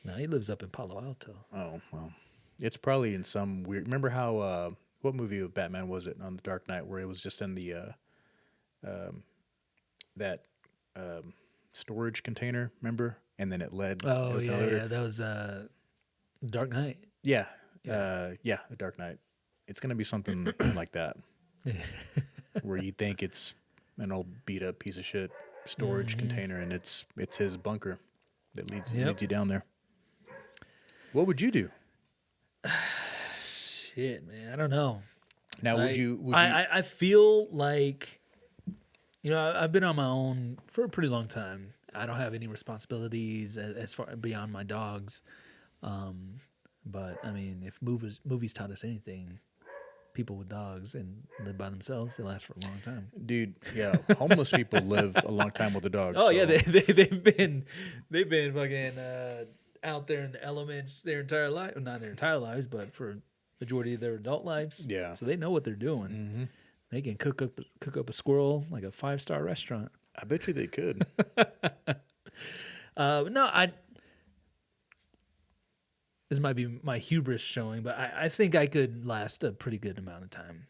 B: No, he lives up in Palo Alto.
A: Oh well, it's probably in some weird. Remember how what movie of Batman was it on the Dark Knight where it was just in the that storage container? Remember, and then it led.
B: Oh yeah, that was Dark Knight.
A: Yeah, the Dark Knight. It's gonna be something like that, where you think it's an old beat up piece of shit storage container, and it's his bunker that leads you down there. What would you do?
B: Shit, man, I don't know.
A: Now, would you?
B: I feel like, I've been on my own for a pretty long time. I don't have any responsibilities as far beyond my dogs. But I mean, if movies taught us anything, people with dogs and live by themselves, they last for a long time.
A: Dude, yeah, homeless people live a long time with the dogs.
B: Oh yeah, they've been fucking out there in the elements their entire life. Well, not their entire lives, but for majority of their adult lives.
A: Yeah, so
B: they know what they're doing. Mm-hmm. They can cook up a squirrel like a 5-star restaurant.
A: I bet you they could.
B: This might be my hubris showing, but I think I could last a pretty good amount of time.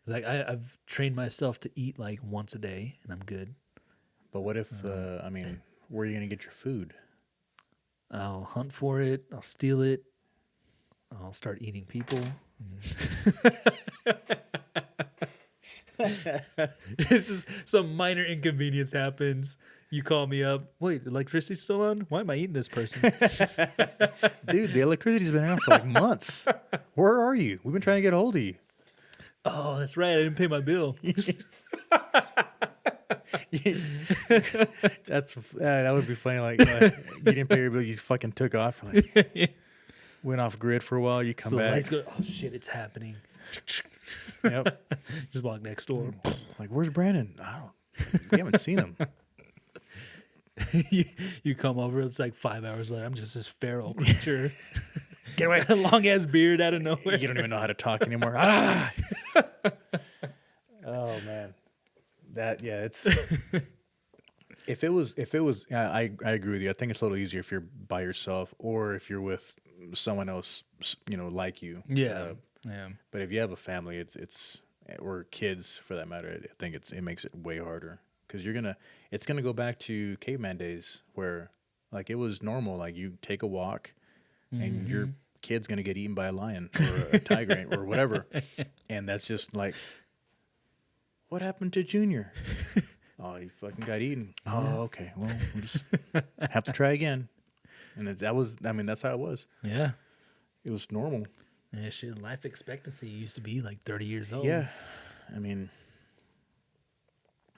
B: Like I've trained myself to eat like once a day, and I'm good.
A: But what if, where are you going to get your food?
B: I'll hunt for it. I'll steal it. I'll start eating people. It's just some minor inconvenience happens. You call me up. Wait, electricity's still on? Why am I eating this person?
A: Dude, the electricity's been on for like months. Where are you? We've been trying to get a hold of you.
B: Oh, that's right. I didn't pay my bill.
A: That would be funny. Like you didn't pay your bill, you just fucking took off. Like, went off grid for a while. You come back.
B: Lights go, oh shit, it's happening.
A: Yep.
B: Just walk next door.
A: Like, where's Brandon? We haven't seen him.
B: You come over. It's like 5 hours later. I'm just this feral creature.
A: Get away!
B: Long ass beard out of nowhere.
A: You don't even know how to talk anymore. Oh man, it's. If it was, I agree with you. I think it's a little easier if you're by yourself or if you're with someone else, like you.
B: Yeah.
A: But if you have a family, it's or kids for that matter, I think it makes it way harder because it's gonna go back to caveman days where like it was normal. Like you take a walk, and your kid's gonna get eaten by a lion or a tiger or whatever, and that's just like, what happened to Junior? Oh, he fucking got eaten. Oh, okay. Well, we'll just have to try again. And that's how it was.
B: Yeah.
A: It was normal.
B: Yeah, shit. Life expectancy used to be like 30 years old.
A: Yeah. I mean,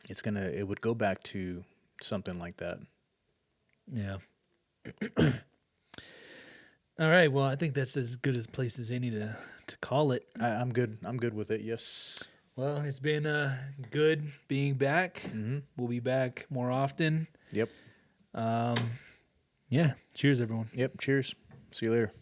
A: it would go back to something like that.
B: Yeah. All right. Well, I think that's as good a place as any to call it.
A: I'm good. I'm good with it. Yes.
B: Well, it's been good being back.
A: Mm-hmm.
B: We'll be back more often.
A: Yep.
B: Yeah. Cheers, everyone.
A: Yep. Cheers. See you later.